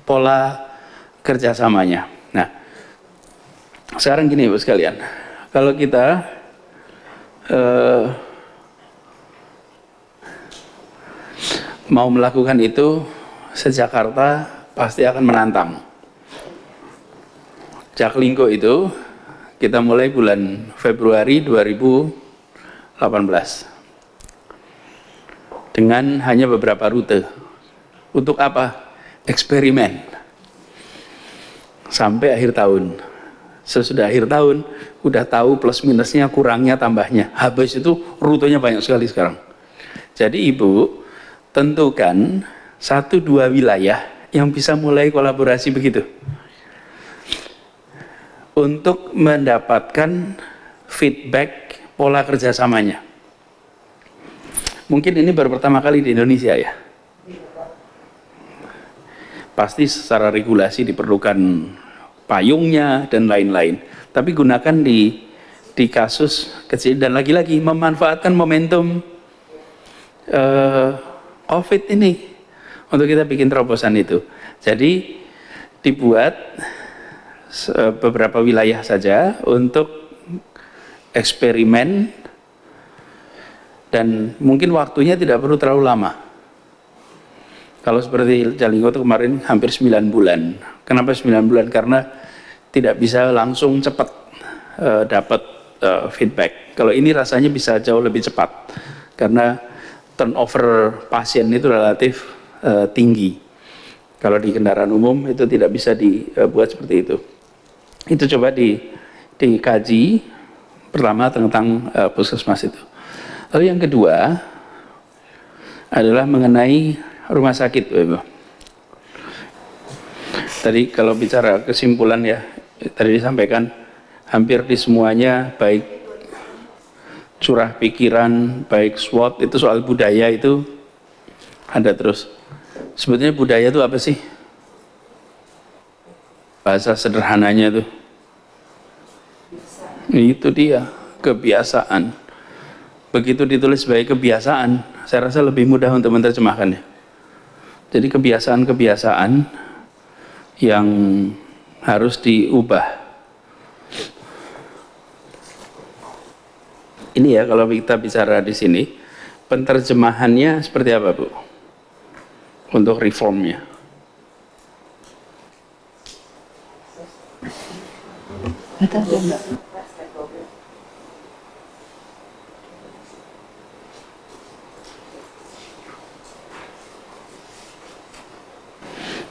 pola kerjasamanya. Nah, sekarang gini Ibu sekalian, kalau kita mau melakukan itu, se-Jakarta pasti akan menantang. Jaklingko itu kita mulai bulan Februari 2018 dengan hanya beberapa rute. Untuk apa? Eksperimen sampai akhir tahun. Sesudah akhir tahun udah tahu plus minusnya, kurangnya, tambahnya. Habis itu rutenya banyak sekali sekarang. Jadi Ibu tentukan 1-2 wilayah yang bisa mulai kolaborasi begitu untuk mendapatkan feedback pola kerjasamanya. Mungkin ini baru pertama kali di Indonesia ya. Pasti secara regulasi diperlukan payungnya dan lain-lain. Tapi gunakan di kasus kecil, dan lagi-lagi memanfaatkan momentum COVID ini untuk kita bikin terobosan itu. Jadi dibuat beberapa wilayah saja untuk eksperimen, dan mungkin waktunya tidak perlu terlalu lama. Kalau seperti Jaklingko itu kemarin hampir 9 bulan. Kenapa 9 bulan? Karena tidak bisa langsung cepat dapat feedback. Kalau ini rasanya bisa jauh lebih cepat karena turnover pasien itu relatif tinggi. Kalau di kendaraan umum itu tidak bisa dibuat seperti itu. Itu coba dikaji pertama tentang puskesmas itu. Lalu yang kedua adalah mengenai rumah sakit, Ibu. Tadi kalau bicara kesimpulan ya, tadi disampaikan hampir di semuanya, baik curah pikiran, baik SWOT, itu soal budaya itu ada terus. Sebetulnya budaya itu apa sih? Bahasa sederhananya itu. Itu dia, kebiasaan. Begitu ditulis sebagai kebiasaan, saya rasa lebih mudah untuk menerjemahkannya. Jadi kebiasaan-kebiasaan yang harus diubah. ini ya, kalau kita bicara di sini, penerjemahannya seperti apa, Bu? Untuk reformnya.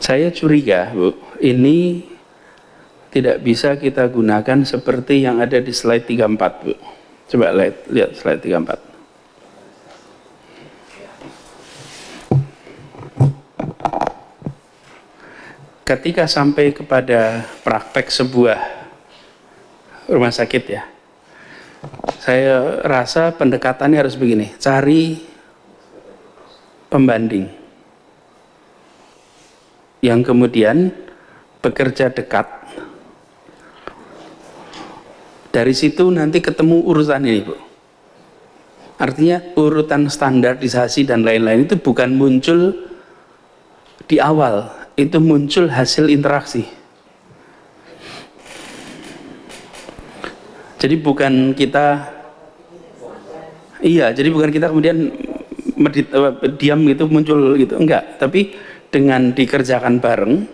Saya curiga, Bu, ini tidak bisa kita gunakan seperti yang ada di slide 34, Bu. Coba lihat slide 34. Ketika sampai kepada praktek sebuah rumah sakit ya, saya rasa pendekatannya harus begini, cari pembanding yang kemudian bekerja dekat. Dari situ nanti ketemu urutan ini, Bu. Artinya urutan standarisasi dan lain-lain itu bukan muncul di awal, itu muncul hasil interaksi. Jadi bukan kita, jadi bukan kita kemudian diam gitu muncul gitu, enggak. Tapi dengan dikerjakan bareng,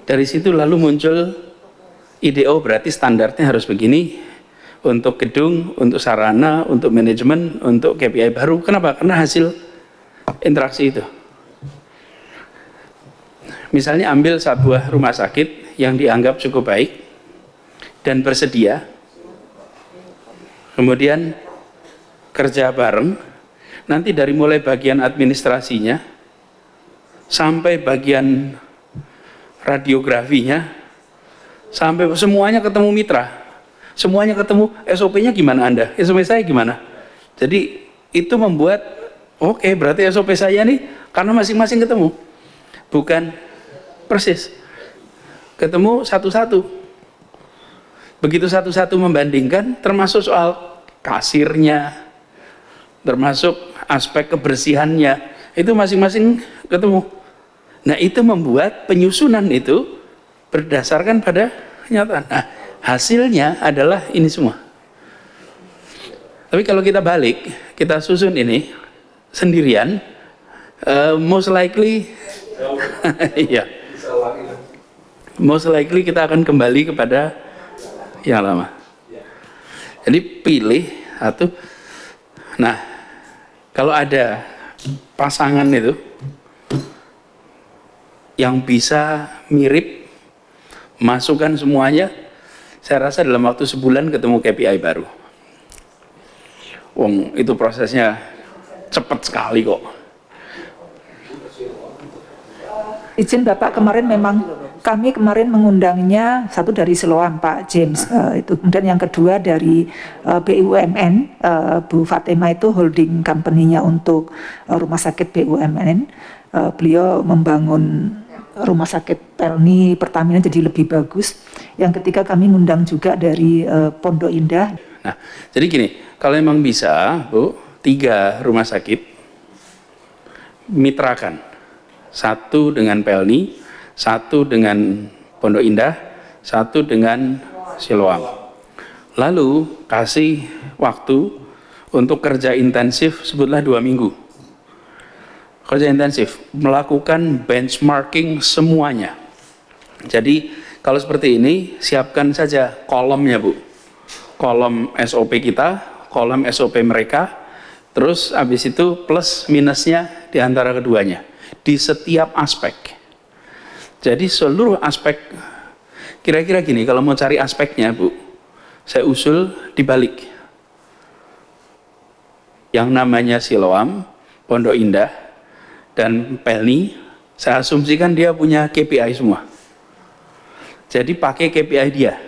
dari situ lalu muncul ide, oh berarti standarnya harus begini untuk gedung, untuk sarana, untuk manajemen, untuk KPI baru. Kenapa? Karena hasil interaksi itu. Misalnya ambil sebuah rumah sakit yang dianggap cukup baik dan bersedia, kemudian kerja bareng, nanti dari mulai bagian administrasinya sampai bagian radiografinya, sampai semuanya ketemu mitra, semuanya ketemu SOP-nya gimana Anda, SOP saya gimana. Jadi itu membuat oke, berarti SOP saya nih karena masing-masing ketemu, bukan persis ketemu satu-satu. Begitu satu-satu membandingkan, termasuk soal kasirnya, termasuk aspek kebersihannya, itu masing-masing ketemu. Nah itu membuat penyusunan itu berdasarkan pada kenyataan. Nah hasilnya adalah ini semua. Tapi kalau kita balik, kita susun ini sendirian, most likely iya, most likely kita akan kembali kepada yang lama. Jadi pilih satu. Nah kalau ada pasangan itu yang bisa mirip, masukkan semuanya, saya rasa dalam waktu sebulan ketemu KPI baru. Wong itu prosesnya cepat sekali kok. Izin Bapak, kami kemarin mengundangnya, satu dari Siloam Pak James, itu, kemudian yang kedua dari BUMN, Bu Fatima itu holding company-nya untuk rumah sakit BUMN. Beliau membangun rumah sakit Pelni Pertamina jadi lebih bagus. Yang ketiga kami ngundang juga dari Pondok Indah. Nah, jadi gini, kalau memang bisa, Bu, 3 rumah sakit mitrakan, 1 dengan Pelni, 1 dengan Pondok Indah, 1 dengan Siloam. Lalu kasih waktu untuk kerja intensif, sebutlah 2 minggu. Kerja intensif, melakukan benchmarking semuanya. Jadi kalau seperti ini, siapkan saja kolomnya, Bu. Kolom SOP kita, kolom SOP mereka, terus habis itu plus minusnya di antara keduanya, di setiap aspek. Jadi seluruh aspek, kira-kira gini, kalau mau cari aspeknya, Bu, saya usul dibalik. Yang namanya Siloam, Pondok Indah, dan Pelni, saya asumsikan dia punya KPI semua. Jadi pakai KPI dia.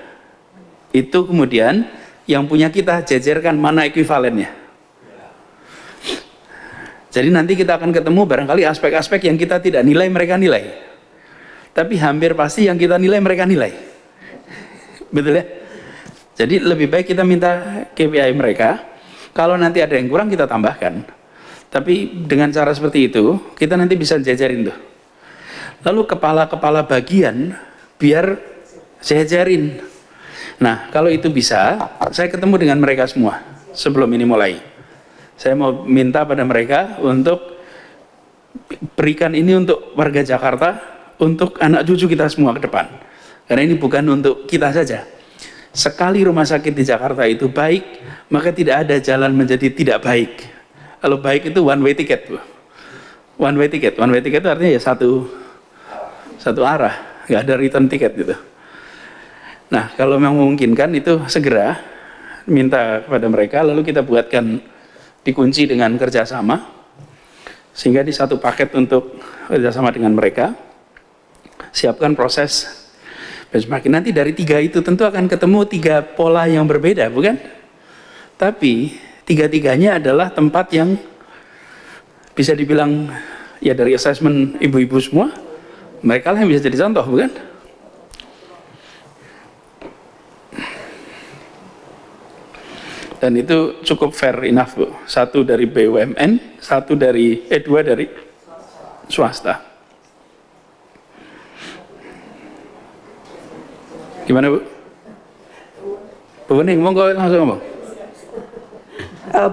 Itu kemudian yang punya kita jejerkan mana ekuivalennya. Jadi nanti kita akan ketemu barangkali aspek-aspek yang kita tidak nilai, mereka nilai. Tapi hampir pasti yang kita nilai, mereka nilai. Betul ya? Jadi lebih baik kita minta KPI mereka. Kalau nanti ada yang kurang kita tambahkan. Tapi dengan cara seperti itu, kita nanti bisa jajarin tuh. Lalu kepala-kepala bagian, biar jajarin. Nah, kalau itu bisa, saya ketemu dengan mereka semua. sebelum ini mulai. Saya mau minta pada mereka untuk berikan ini untuk warga Jakarta, untuk anak cucu kita semua ke depan. Karena ini bukan untuk kita saja. Sekali rumah sakit di Jakarta itu baik, maka tidak ada jalan menjadi tidak baik. Kalau baik itu one way ticket, Bu. One way ticket itu artinya ya satu arah, nggak ada return ticket gitu. Nah, kalau memang memungkinkan itu segera minta kepada mereka, lalu kita buatkan dikunci dengan kerjasama, sehingga di satu paket untuk kerjasama dengan mereka, siapkan proses benchmarking. Nanti dari 3 itu tentu akan ketemu 3 pola yang berbeda, bukan? Tapi 3-tiganya adalah tempat yang bisa dibilang ya dari assessment ibu-ibu semua, mereka lah yang bisa jadi contoh, bukan? Dan itu cukup fair enough, Bu. 1 dari BUMN, 2 dari swasta. Gimana, Bu? Bu Wening, monggo langsung ngomong.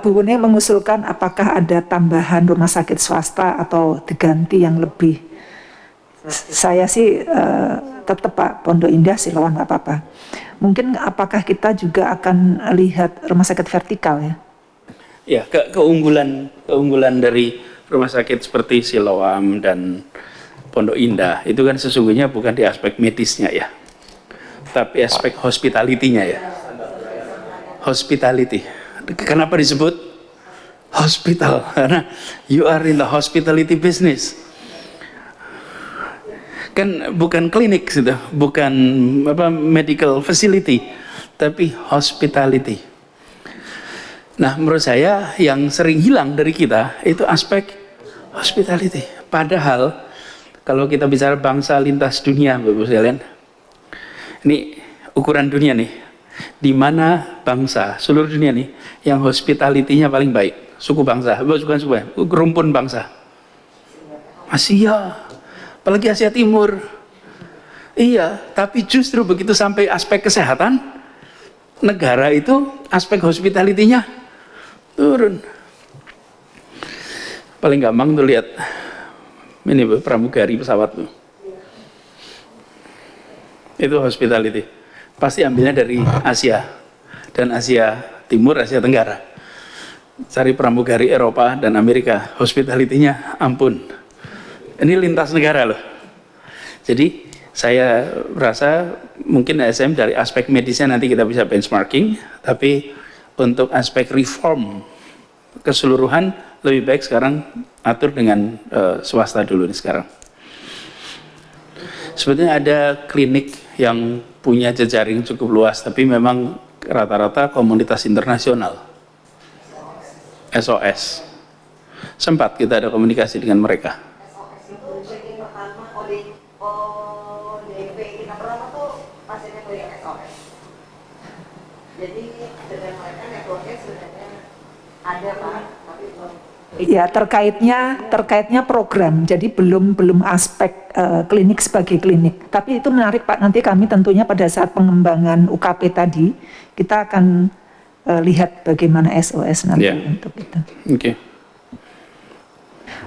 Bu Wening mengusulkan apakah ada tambahan rumah sakit swasta atau diganti yang lebih. Saya sih tetap Pak, Pondok Indah, Siloam nggak apa-apa. Mungkin apakah kita juga akan lihat rumah sakit vertikal ya? Ya, keunggulan dari rumah sakit seperti Siloam dan Pondok Indah itu kan sesungguhnya bukan di aspek medisnya ya, tapi aspek hospitality-nya ya. Hospitality. Kenapa disebut hospital? Karena you are in the hospitality business. Kan bukan klinik sudah, bukan medical facility, tapi hospitality. Nah, menurut saya yang sering hilang dari kita itu aspek hospitality. Padahal kalau kita bicara bangsa lintas dunia, Bapak sekalian, ini ukuran dunia nih, di mana bangsa seluruh dunia nih yang hospitality-nya paling baik, suku bangsa, bukan suku, rumpun bangsa, Asia. Apalagi Asia Timur. Iya, tapi justru begitu sampai aspek kesehatan, negara itu aspek hospitality-nya turun. Paling gampang tuh lihat ini pramugari pesawat tuh. Itu hospitality. Pasti ambilnya dari Asia dan Asia Timur, Asia Tenggara. Cari pramugari Eropa dan Amerika, hospitality-nya ampun. Ini lintas negara loh. Jadi saya rasa mungkin ASM dari aspek medisnya nanti kita bisa benchmarking, tapi untuk aspek reform keseluruhan lebih baik sekarang atur dengan swasta dulu nih sekarang. Sebetulnya ada klinik yang punya jejaring cukup luas, tapi memang rata-rata komunitas internasional. SOS. Sempat kita ada komunikasi dengan mereka. Jadi dengan mereka networknya sebenarnya ada Pak, tapi belum. Ya, terkaitnya program, jadi belum aspek klinik sebagai klinik. Tapi itu menarik Pak, nanti kami tentunya pada saat pengembangan UKP tadi, kita akan lihat bagaimana SOS nanti untuk itu. Oke.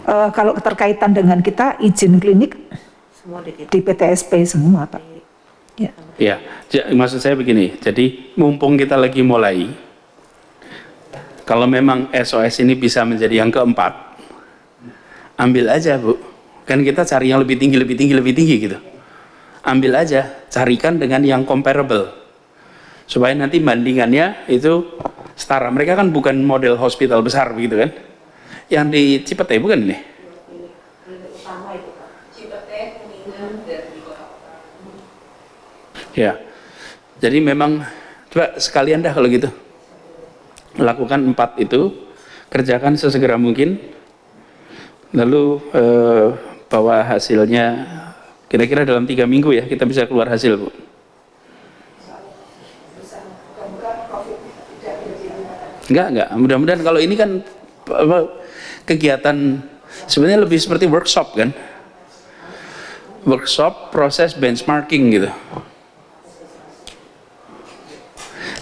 Kalau keterkaitan dengan kita, izin klinik Semua di PTSP semua Pak. Ya, maksud saya begini, jadi mumpung kita lagi mulai, kalau memang SOS ini bisa menjadi yang keempat, ambil aja Bu, kan kita cari yang lebih tinggi gitu, ambil aja, carikan dengan yang comparable, supaya nanti bandingannya itu setara. Mereka kan bukan model hospital besar begitu kan, yang di Cipete bukan ini? Ya, jadi memang coba sekalian dah kalau gitu, lakukan 4 itu, kerjakan sesegera mungkin, lalu bawa hasilnya, kira-kira dalam 3 minggu ya kita bisa keluar hasil Bu. Enggak, mudah-mudahan kalau ini kan kegiatan sebenarnya lebih seperti workshop kan, workshop proses benchmarking gitu.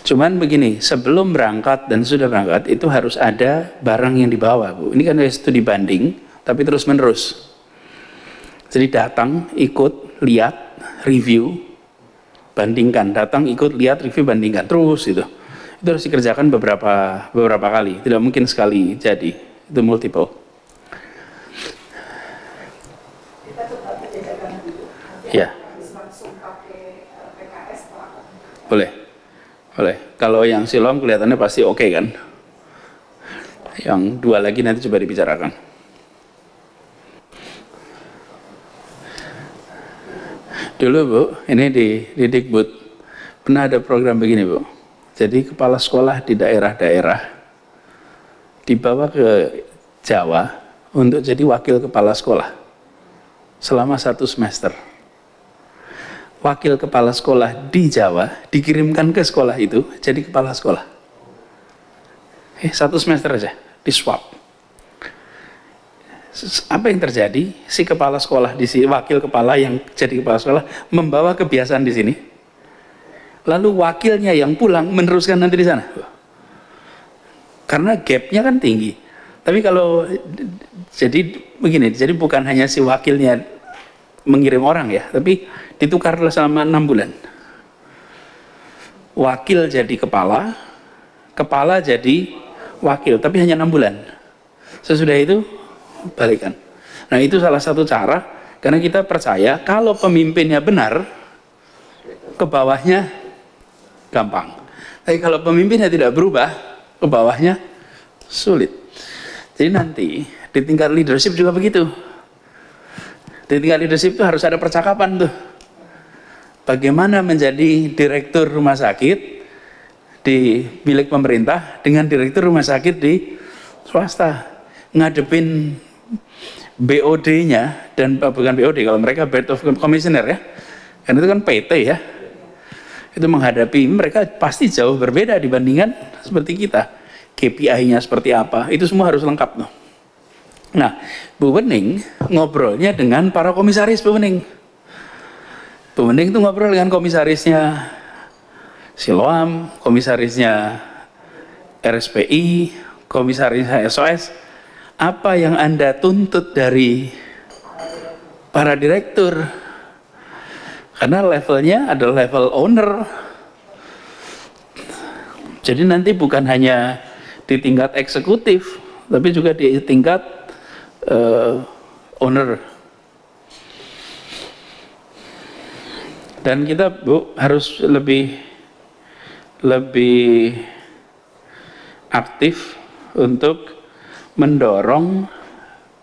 Cuman begini, sebelum berangkat dan sudah berangkat itu harus ada barang yang dibawa, Bu. Ini kan studi banding, tapi terus menerus. Jadi datang, ikut, lihat, review, bandingkan. Datang, ikut, lihat, review, bandingkan. Terus itu. Itu harus dikerjakan beberapa kali. Tidak mungkin sekali jadi. Itu multiple. Kita coba bedakan dulu. Ya. Langsung pakai PKS atau apa? Boleh. Boleh. Kalau yang Silom kelihatannya pasti oke kan? Yang dua lagi nanti coba dibicarakan. Dulu Bu, ini di Dikbud pernah ada program begini Bu. Jadi kepala sekolah di daerah-daerah dibawa ke Jawa untuk jadi wakil kepala sekolah selama 1 semester. Wakil kepala sekolah di Jawa dikirimkan ke sekolah itu jadi kepala sekolah. 1 semester aja, di swap. Apa yang terjadi? Si kepala sekolah di sini, wakil kepala yang jadi kepala sekolah membawa kebiasaan di sini. Lalu wakilnya yang pulang meneruskan nanti di sana. Karena gapnya kan tinggi. Tapi kalau jadi begini, jadi bukan hanya si wakilnya mengirim orang ya, tapi ditukar selama 6 bulan. Wakil jadi kepala, kepala jadi wakil, tapi hanya 6 bulan. Sesudah itu balikan. Nah itu salah satu cara, karena kita percaya kalau pemimpinnya benar, ke bawahnya gampang. Tapi kalau pemimpinnya tidak berubah, ke bawahnya sulit. Jadi nanti di tingkat leadership juga begitu. Di tingkat leadership itu harus ada percakapan tuh. Bagaimana menjadi direktur rumah sakit di milik pemerintah dengan direktur rumah sakit di swasta, ngadepin BOD-nya, dan bukan BOD kalau mereka Board of Commissioner ya, karena itu kan PT ya, itu menghadapi mereka pasti jauh berbeda dibandingkan seperti kita. KPI-nya seperti apa, itu semua harus lengkap tuh. Nah, Bu Wening ngobrolnya dengan para komisaris Bu Wening. Bu Wening itu ngobrol dengan komisarisnya Siloam, komisarisnya RSPI, komisarisnya SOS. Apa yang Anda tuntut dari para direktur? Karena levelnya adalah level owner. Jadi nanti bukan hanya di tingkat eksekutif, tapi juga di tingkat owner. Dan kita Bu harus lebih aktif untuk mendorong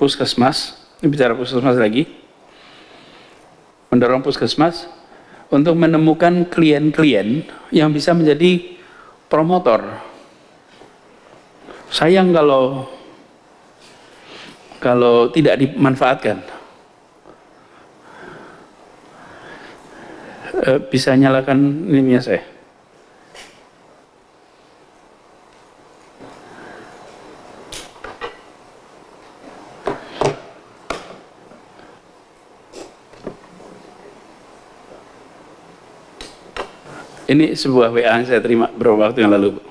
puskesmas, ini bicara puskesmas lagi, mendorong puskesmas untuk menemukan klien-klien yang bisa menjadi promotor. Sayang kalau tidak dimanfaatkan. Bisa nyalakan ini saya. Ini sebuah WA yang saya terima beberapa waktu yang lalu, Bu.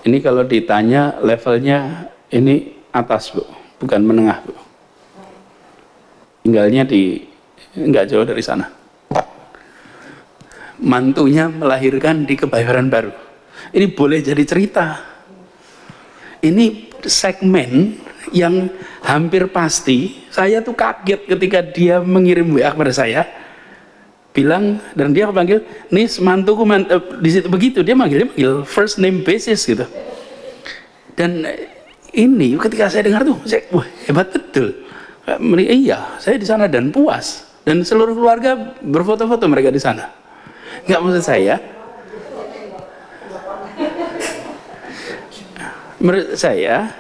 Ini kalau ditanya levelnya ini atas, Bu, bukan menengah, Bu. Tinggalnya nggak jauh dari sana. Mantunya melahirkan di Kebayoran Baru. Ini boleh jadi cerita. Ini segmen yang hampir pasti saya tuh kaget ketika dia mengirim WA kepada saya, bilang, dan dia panggil, nih semantuku di situ, begitu dia manggil first name basis gitu. Dan ini ketika saya dengar tuh, wah hebat betul. Iya, saya di sana dan puas, dan seluruh keluarga berfoto-foto mereka di sana. Nggak, maksud saya, menurut saya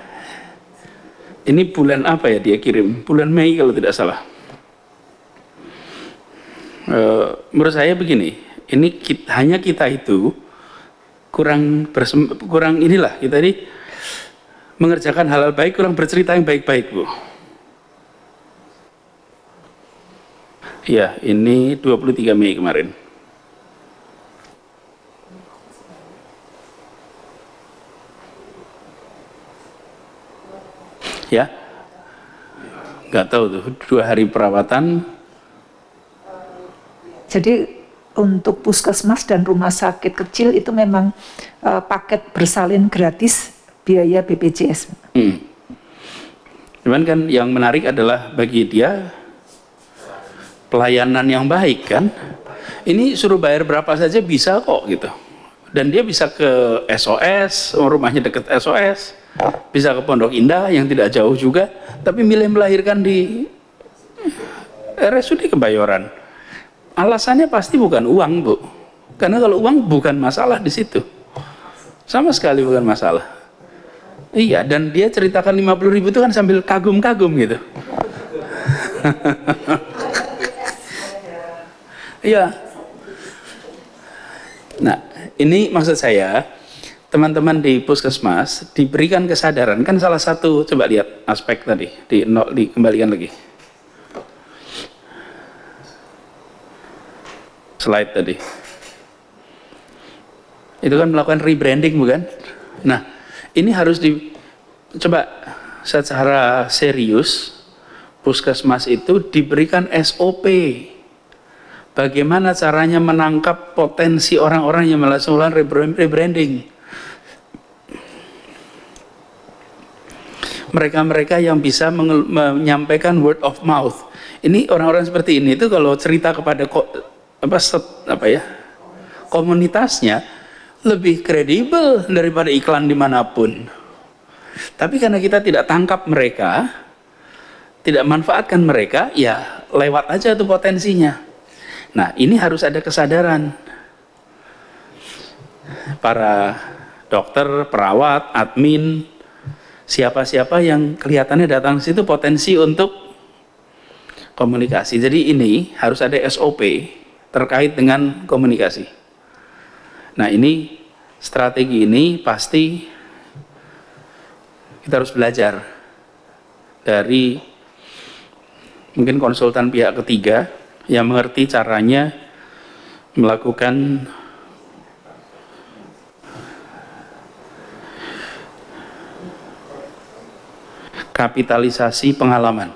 ini bulan apa ya dia kirim? Bulan Mei kalau tidak salah. Menurut saya begini, ini hanya kita itu kurang inilah, kita ini mengerjakan hal-hal baik, kurang bercerita yang baik-baik, Bu. Ya, ini 23 Mei kemarin. Ya, nggak tahu tuh, 2 hari perawatan. Jadi untuk puskesmas dan rumah sakit kecil itu memang paket bersalin gratis biaya BPJS. Cuman kan yang menarik adalah bagi dia pelayanan yang baik kan. Ini suruh bayar berapa saja bisa kok gitu. Dan dia bisa ke SOS, rumahnya deket SOS, bisa ke Pondok Indah yang tidak jauh juga, tapi milih melahirkan di RSUD Kebayoran. Alasannya pasti bukan uang, Bu. Karena kalau uang bukan masalah di situ. Sama sekali bukan masalah. Iya, dan dia ceritakan 50.000 itu kan sambil kagum-kagum gitu. Iya. Nah, ini maksud saya, teman-teman di puskesmas diberikan kesadaran. Kan salah satu, coba lihat aspek tadi, dikembalikan lagi. Slide tadi. Itu kan melakukan rebranding, bukan? Nah, ini harus coba secara serius, puskesmas itu diberikan SOP. Bagaimana caranya menangkap potensi orang-orang yang melakukan rebranding. Mereka-mereka yang bisa menyampaikan word of mouth. Ini orang-orang seperti ini itu kalau cerita kepada komunitasnya lebih kredibel daripada iklan dimanapun. Tapi karena kita tidak tangkap mereka, tidak manfaatkan mereka, ya lewat aja tuh potensinya. Nah, ini harus ada kesadaran. Para dokter, perawat, admin, siapa-siapa yang kelihatannya datang ke situ potensi untuk komunikasi. Jadi ini harus ada SOP terkait dengan komunikasi. Nah, ini strategi ini pasti kita harus belajar dari mungkin konsultan pihak ketiga yang mengerti caranya melakukan kapitalisasi pengalaman.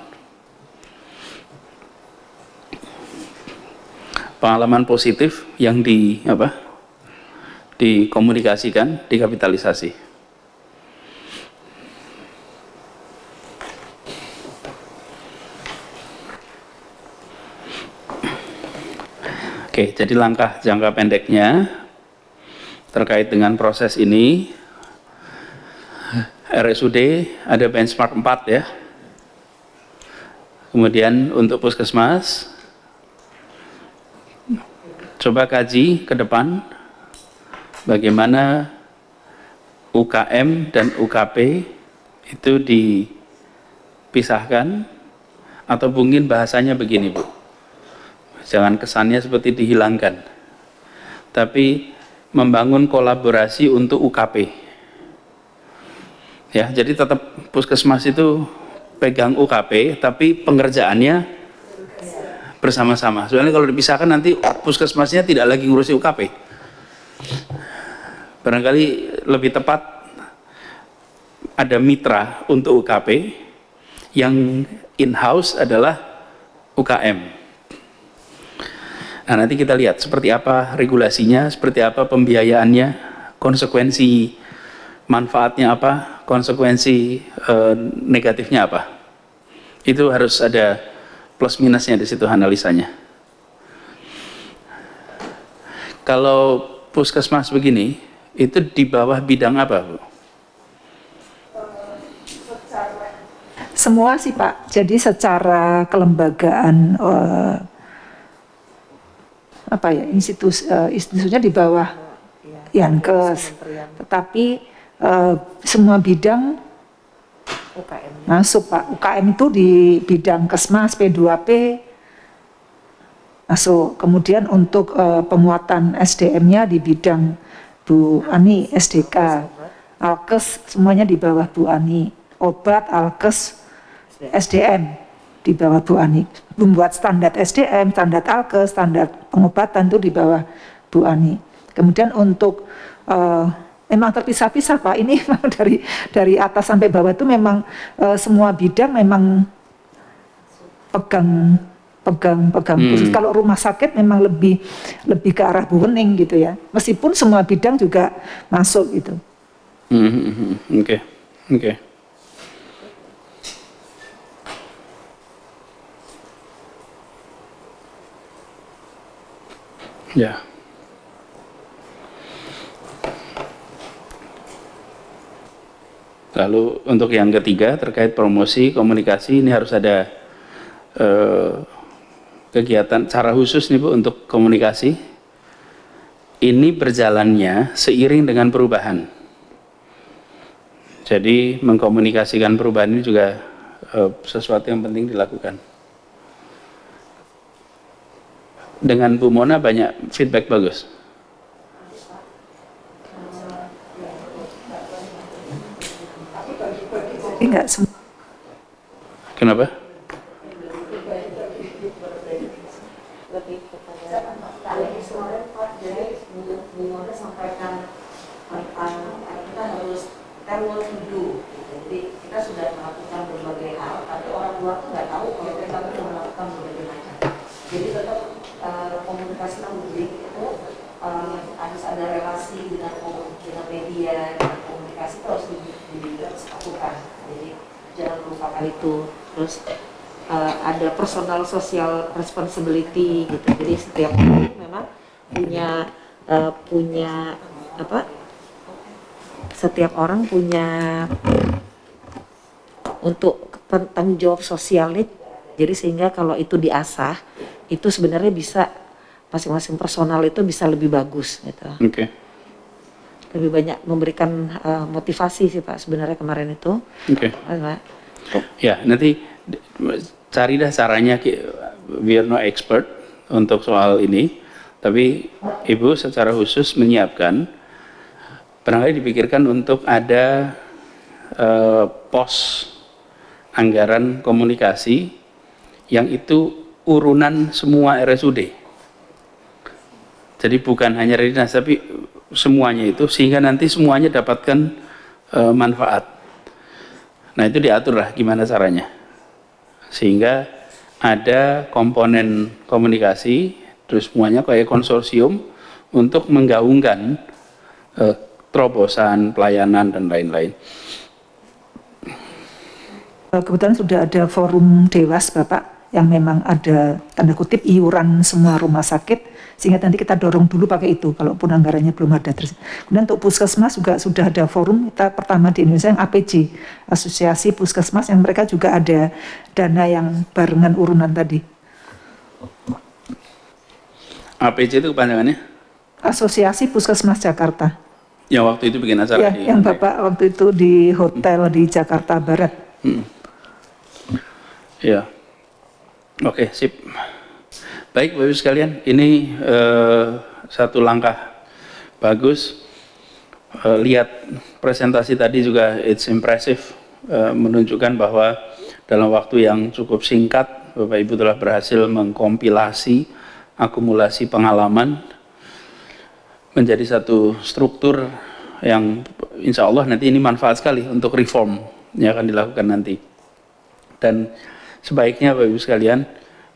Pengalaman positif yang dikomunikasikan, dikapitalisasi. Oke, jadi langkah jangka pendeknya terkait dengan proses ini, RSUD ada benchmark 4 ya. Kemudian untuk puskesmas, coba kaji ke depan bagaimana UKM dan UKP itu dipisahkan, atau mungkin bahasanya begini, Bu. Jangan kesannya seperti dihilangkan, tapi membangun kolaborasi untuk UKP. Ya, jadi tetap puskesmas itu pegang UKP, tapi pengerjaannya bersama-sama. Soalnya kalau dipisahkan nanti puskesmasnya tidak lagi ngurusi UKP. Barangkali lebih tepat ada mitra untuk UKP, yang in-house adalah UKM. Nah, nanti kita lihat seperti apa regulasinya, seperti apa pembiayaannya, konsekuensi manfaatnya apa, konsekuensi negatifnya apa. Itu harus ada plus minusnya di situ analisanya. Kalau puskesmas begini, itu di bawah bidang apa, Bu? Semua sih, Pak. Jadi secara kelembagaan institusinya di bawah Yankes, tetapi semua bidang masuk, Pak. UKM itu di bidang Kesmas, P2P masuk. Kemudian untuk penguatan SDM-nya di bidang Bu Ani, SDK. Alkes semuanya di bawah Bu Ani. Obat, Alkes, SDM di di bawah Bu Ani. Membuat standar SDM, standar alkes, standar pengobatan itu di bawah Bu Ani. Kemudian untuk memang terpisah-pisah Pak, ini memang dari atas sampai bawah itu memang semua bidang memang pegang khusus. Kalau rumah sakit memang lebih ke arah Bu Wening gitu ya. Meskipun semua bidang juga masuk gitu. Oke. Ya. Lalu untuk yang ketiga terkait promosi komunikasi, ini harus ada kegiatan cara khusus nih Bu untuk komunikasi. Ini berjalannya seiring dengan perubahan. Jadi mengkomunikasikan perubahan ini juga sesuatu yang penting dilakukan. Dengan Bu Mona banyak feedback bagus. Enggak semua. Kenapa? Kita harus tell what to do. Jadi kita sudah melakukan berbagai hal, tapi orang luar tuh nggak tahu kalau kita sudah melakukan berbagai macam. Jadi tetap komunikasi publik itu harus ada relasi dengan media, dengan komunikasi itu harus dilakukan. Jadi jangan melupakan itu. Terus ada personal social responsibility gitu. Jadi setiap orang memang punya apa? Setiap orang punya untuk tanggung jawab sosialnya. Jadi sehingga kalau itu diasah, itu sebenarnya bisa masing-masing personal itu bisa lebih bagus gitu. Oke. Lebih banyak memberikan motivasi sih Pak sebenarnya kemarin itu. Oke. Ya, nanti cari dah caranya, we are no expert untuk soal ini, tapi Ibu secara khusus menyiapkan, barangkali dipikirkan untuk ada pos anggaran komunikasi yang itu urunan semua RSUD. Jadi bukan hanya Redinas, tapi semuanya itu, sehingga nanti semuanya dapatkan manfaat. Nah itu diatur lah gimana caranya, sehingga ada komponen komunikasi, terus semuanya kayak konsorsium untuk menggaungkan terobosan, pelayanan, dan lain-lain. Kebetulan sudah ada forum Dewas Bapak, yang memang ada tanda kutip iuran semua rumah sakit, sehingga nanti kita dorong dulu pakai itu, kalaupun anggarannya belum ada. Kemudian untuk puskesmas juga sudah ada forum kita pertama di Indonesia yang APJ, Asosiasi Puskesmas, yang mereka juga ada dana yang barengan urunan tadi. APJ itu kepanjangannya? Asosiasi Puskesmas Jakarta. Yang waktu itu bikin acara ya, yang Bapak waktu itu di hotel di Jakarta Barat. Ya, oke, sip. Baik Bapak Ibu sekalian, ini satu langkah bagus. Lihat presentasi tadi juga it's impressive, menunjukkan bahwa dalam waktu yang cukup singkat Bapak Ibu telah berhasil mengkompilasi akumulasi pengalaman menjadi satu struktur yang insya Allah nanti ini manfaat sekali untuk reform yang akan dilakukan nanti. Dan sebaiknya Bapak Ibu sekalian,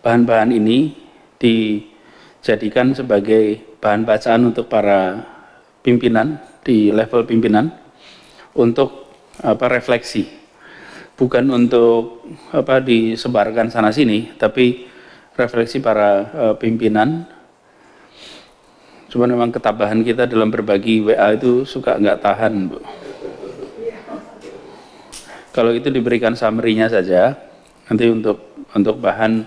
bahan-bahan ini dijadikan sebagai bahan bacaan untuk para pimpinan di level pimpinan untuk refleksi, bukan untuk disebarkan sana sini, tapi refleksi para pimpinan. Cuma memang ketabahan kita dalam berbagi WA itu suka nggak tahan, Bu. Kalau itu diberikan summary-nya saja, nanti untuk bahan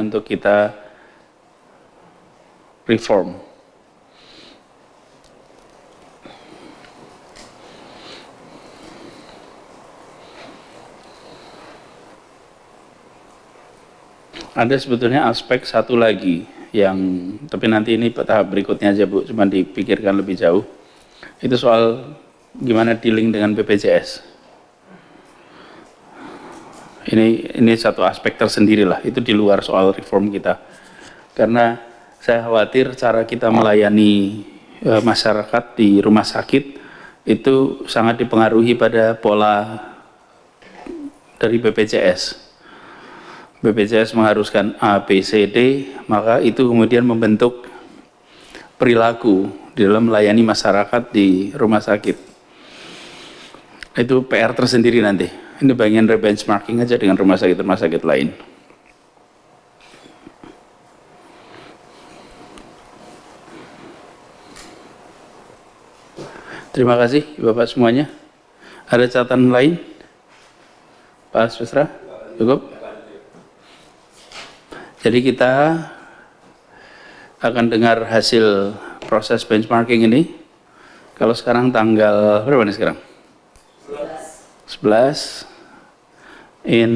untuk kita reform. Ada sebetulnya aspek satu lagi yang, tapi nanti ini tahap berikutnya aja Bu, cuma dipikirkan lebih jauh. Itu soal gimana dealing dengan BPJS. Ini satu aspek tersendiri lah, itu di luar soal reform kita. Karena saya khawatir cara kita melayani masyarakat di rumah sakit itu sangat dipengaruhi pada pola dari BPJS. BPJS mengharuskan A, B, C, D, maka itu kemudian membentuk perilaku di dalam melayani masyarakat di rumah sakit. Itu PR tersendiri nanti. Ini bagian benchmarking aja dengan rumah sakit lain. Terima kasih Bapak semuanya. Ada catatan lain? Pak Susra? Cukup? Jadi kita akan dengar hasil proses benchmarking ini. Kalau sekarang tanggal berapa nih sekarang? 11 in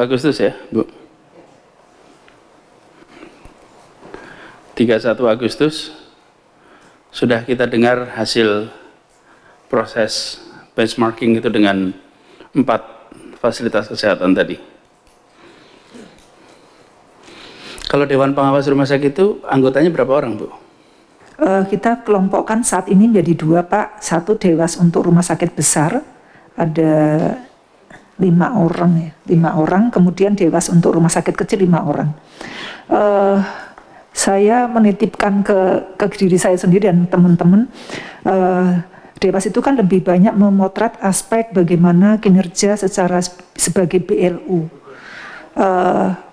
Agustus ya, Bu. 31 Agustus sudah kita dengar hasil proses benchmarking itu dengan 4 fasilitas kesehatan tadi. Kalau Dewan Pengawas Rumah Sakit itu anggotanya berapa orang, Bu? Kita kelompokkan saat ini menjadi 2, Pak. Satu dewas untuk rumah sakit besar, ada 5 orang ya, 5 orang. Kemudian dewas untuk rumah sakit kecil 5 orang. Saya menitipkan ke diri saya sendiri dan teman-teman, dewas itu kan lebih banyak memotret aspek bagaimana kinerja sebagai BLU.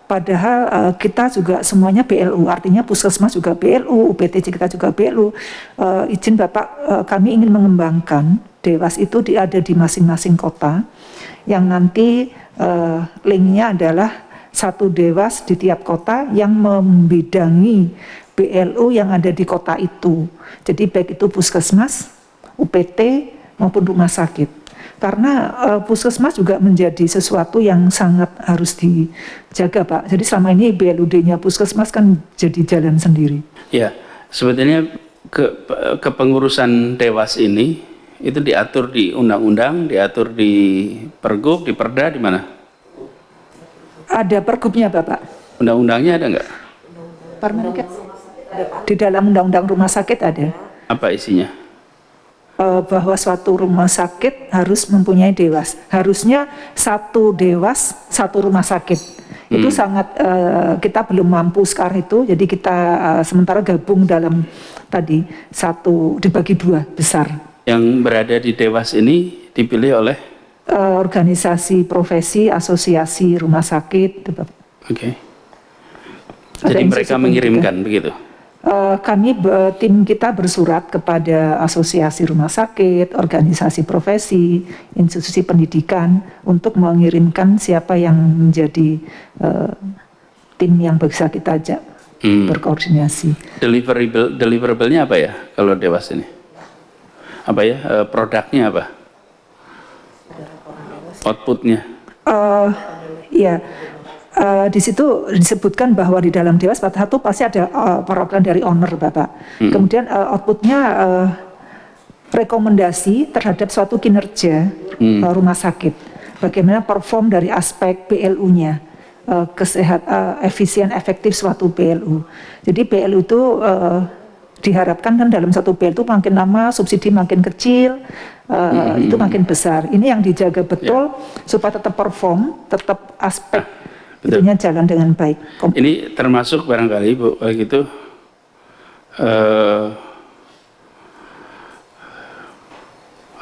Padahal kita juga semuanya BLU, artinya puskesmas juga BLU, UPTJ kita juga BLU. Izin Bapak, kami ingin mengembangkan dewas itu ada di masing-masing kota, yang nanti linknya adalah satu dewas di tiap kota yang membidangi BLU yang ada di kota itu. Jadi baik itu puskesmas, UPT maupun rumah sakit. Karena puskesmas juga menjadi sesuatu yang sangat harus dijaga, Pak. Jadi selama ini BLUD-nya puskesmas kan jadi jalan sendiri. Ya, sebetulnya kepengurusan dewas ini itu diatur di undang-undang, diatur di pergub, di perda, di mana? Ada pergubnya, Bapak. Undang-undangnya ada nggak? Permenkes. Di dalam undang-undang rumah sakit ada. Apa isinya? Bahwa suatu rumah sakit harus mempunyai dewas. Harusnya satu dewas, satu rumah sakit. Itu sangat, kita belum mampu sekarang itu, jadi kita sementara gabung dalam tadi, satu dibagi 2 besar. Yang berada di dewas ini dipilih oleh? Organisasi profesi, asosiasi rumah sakit. Oke. Jadi mereka mengirimkan begitu? Kami tim kita bersurat kepada asosiasi rumah sakit, organisasi profesi, institusi pendidikan untuk mengirimkan siapa yang menjadi tim yang bisa kita ajak berkoordinasi. Deliverable-nya apa ya kalau dewas ini? Apa ya, produknya apa? Outputnya? Ya. Di situ disebutkan bahwa di dalam dewas satu pasti ada perwakilan dari owner, Bapak. Kemudian outputnya rekomendasi terhadap suatu kinerja rumah sakit. Bagaimana perform dari aspek BLU-nya, efisien efektif suatu BLU. Jadi BLU itu diharapkan kan dalam satu BLU itu makin lama subsidi makin kecil, itu makin besar. Ini yang dijaga betul supaya tetap perform, tetap aspek itunya jalan dengan baik. Ini termasuk barangkali, Bu, begitu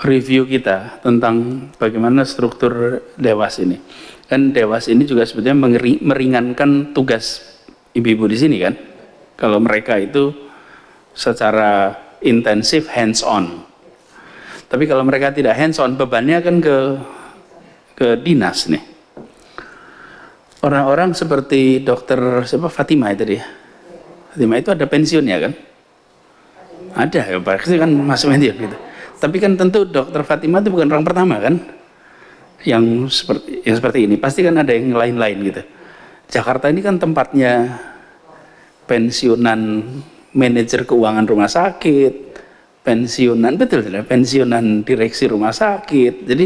review kita tentang bagaimana struktur dewas ini. Kan dewas ini juga sebetulnya meringankan tugas ibu-ibu di sini kan. Kalau mereka itu secara intensif hands on. Tapi kalau mereka tidak hands on, bebannya kan ke dinas nih. Orang-orang seperti dokter Fatima itu dia. Fatima itu ada pensiunnya kan? Ada ya, pasti kan masuk pensiun gitu. Tapi kan tentu Dokter Fatimah itu bukan orang pertama kan, yang seperti ini. Pasti kan ada yang lain-lain gitu. Jakarta ini kan tempatnya pensiunan manajer keuangan rumah sakit, pensiunan pensiunan direksi rumah sakit. Jadi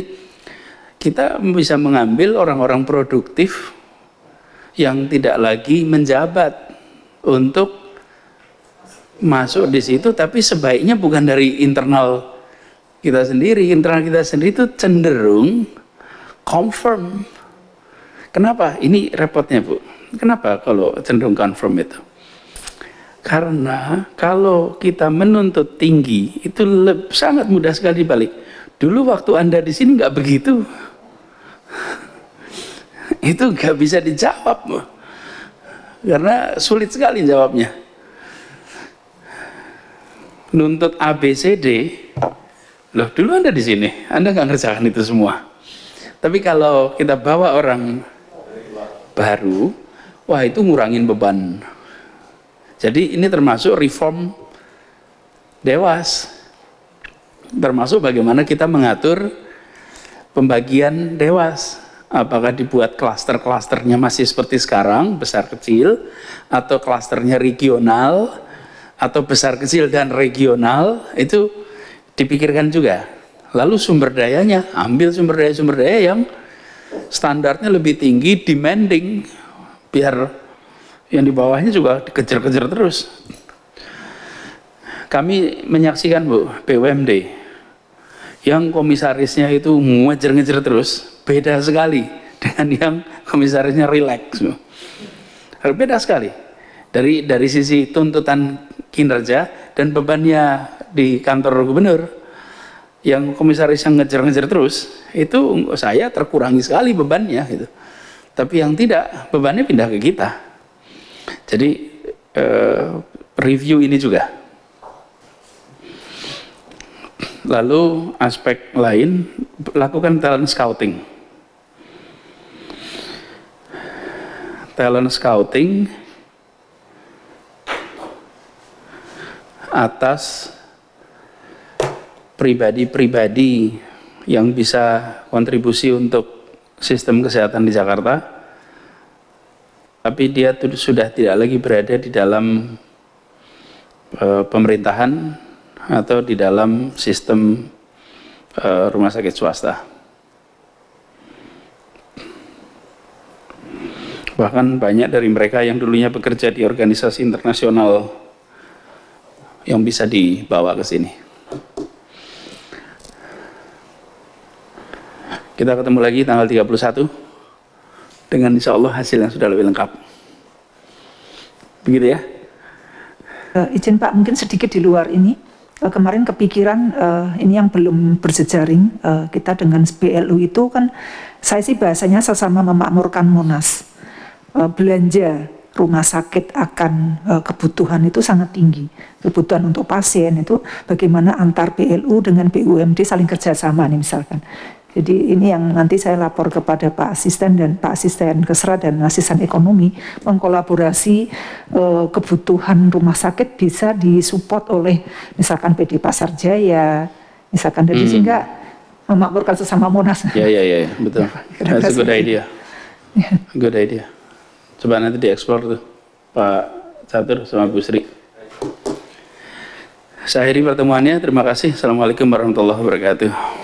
kita bisa mengambil orang-orang produktif yang tidak lagi menjabat untuk masuk di situ, tapi sebaiknya bukan dari internal kita sendiri. Internal kita sendiri itu cenderung confirm. Kenapa? Ini repotnya, Bu. Kenapa kalau cenderung confirm itu? Karena kalau kita menuntut tinggi itu sangat mudah sekali dibalik. Dulu waktu Anda di sini nggak begitu. Itu nggak bisa dijawab, Bu. Karena sulit sekali jawabnya. Nuntut ABCD, loh dulu Anda di sini, Anda nggak ngerjakan itu semua. Tapi kalau kita bawa orang baru, wah itu ngurangin beban. Jadi ini termasuk reform Dewas, termasuk bagaimana kita mengatur pembagian Dewas. Apakah dibuat klaster-klasternya masih seperti sekarang, besar kecil, atau klasternya regional, atau besar kecil dan regional, itu dipikirkan juga. Lalu sumber dayanya, ambil sumber daya yang standarnya lebih tinggi, demanding, biar yang di bawahnya juga dikejar-kejar terus. Kami menyaksikan, Bu, BUMD yang komisarisnya itu ngejar-ngejar terus, beda sekali dengan yang komisarisnya relax. Beda sekali dari sisi tuntutan kinerja dan bebannya di kantor gubernur. Yang komisaris yang ngejar-ngejar terus, itu saya terkurangi sekali bebannya gitu. Tapi yang tidak, bebannya pindah ke kita. Jadi review ini juga. Lalu aspek lain, lakukan talent scouting. Talent scouting atas pribadi-pribadi yang bisa kontribusi untuk sistem kesehatan di Jakarta, tapi dia sudah tidak lagi berada di dalam pemerintahan atau di dalam sistem rumah sakit swasta. Bahkan banyak dari mereka yang dulunya bekerja di organisasi internasional yang bisa dibawa ke sini. Kita ketemu lagi tanggal 31 dengan insya Allah hasil yang sudah lebih lengkap. Begitu ya? Izin Pak, mungkin sedikit di luar ini. Kemarin kepikiran ini yang belum berjejaring kita dengan BLU itu kan, saya sih bahasanya sesama memakmurkan Monas. Belanja rumah sakit akan kebutuhan itu sangat tinggi. Kebutuhan untuk pasien itu bagaimana antar BLU dengan BUMD saling kerjasama nih misalkan. Jadi ini yang nanti saya lapor kepada Pak Asisten dan Pak Asisten Kesra dan Asisten Ekonomi, mengkolaborasi kebutuhan rumah sakit bisa disupport oleh misalkan PD Pasar Jaya, misalkan dari sehingga memakmurkan sesama Monas. Ya, betul. That's a good idea. Good idea. Coba nanti dieksplor tuh Pak Catur sama Bu Sri. Saya akhiri pertemuannya. Terima kasih. Assalamualaikum warahmatullahi wabarakatuh.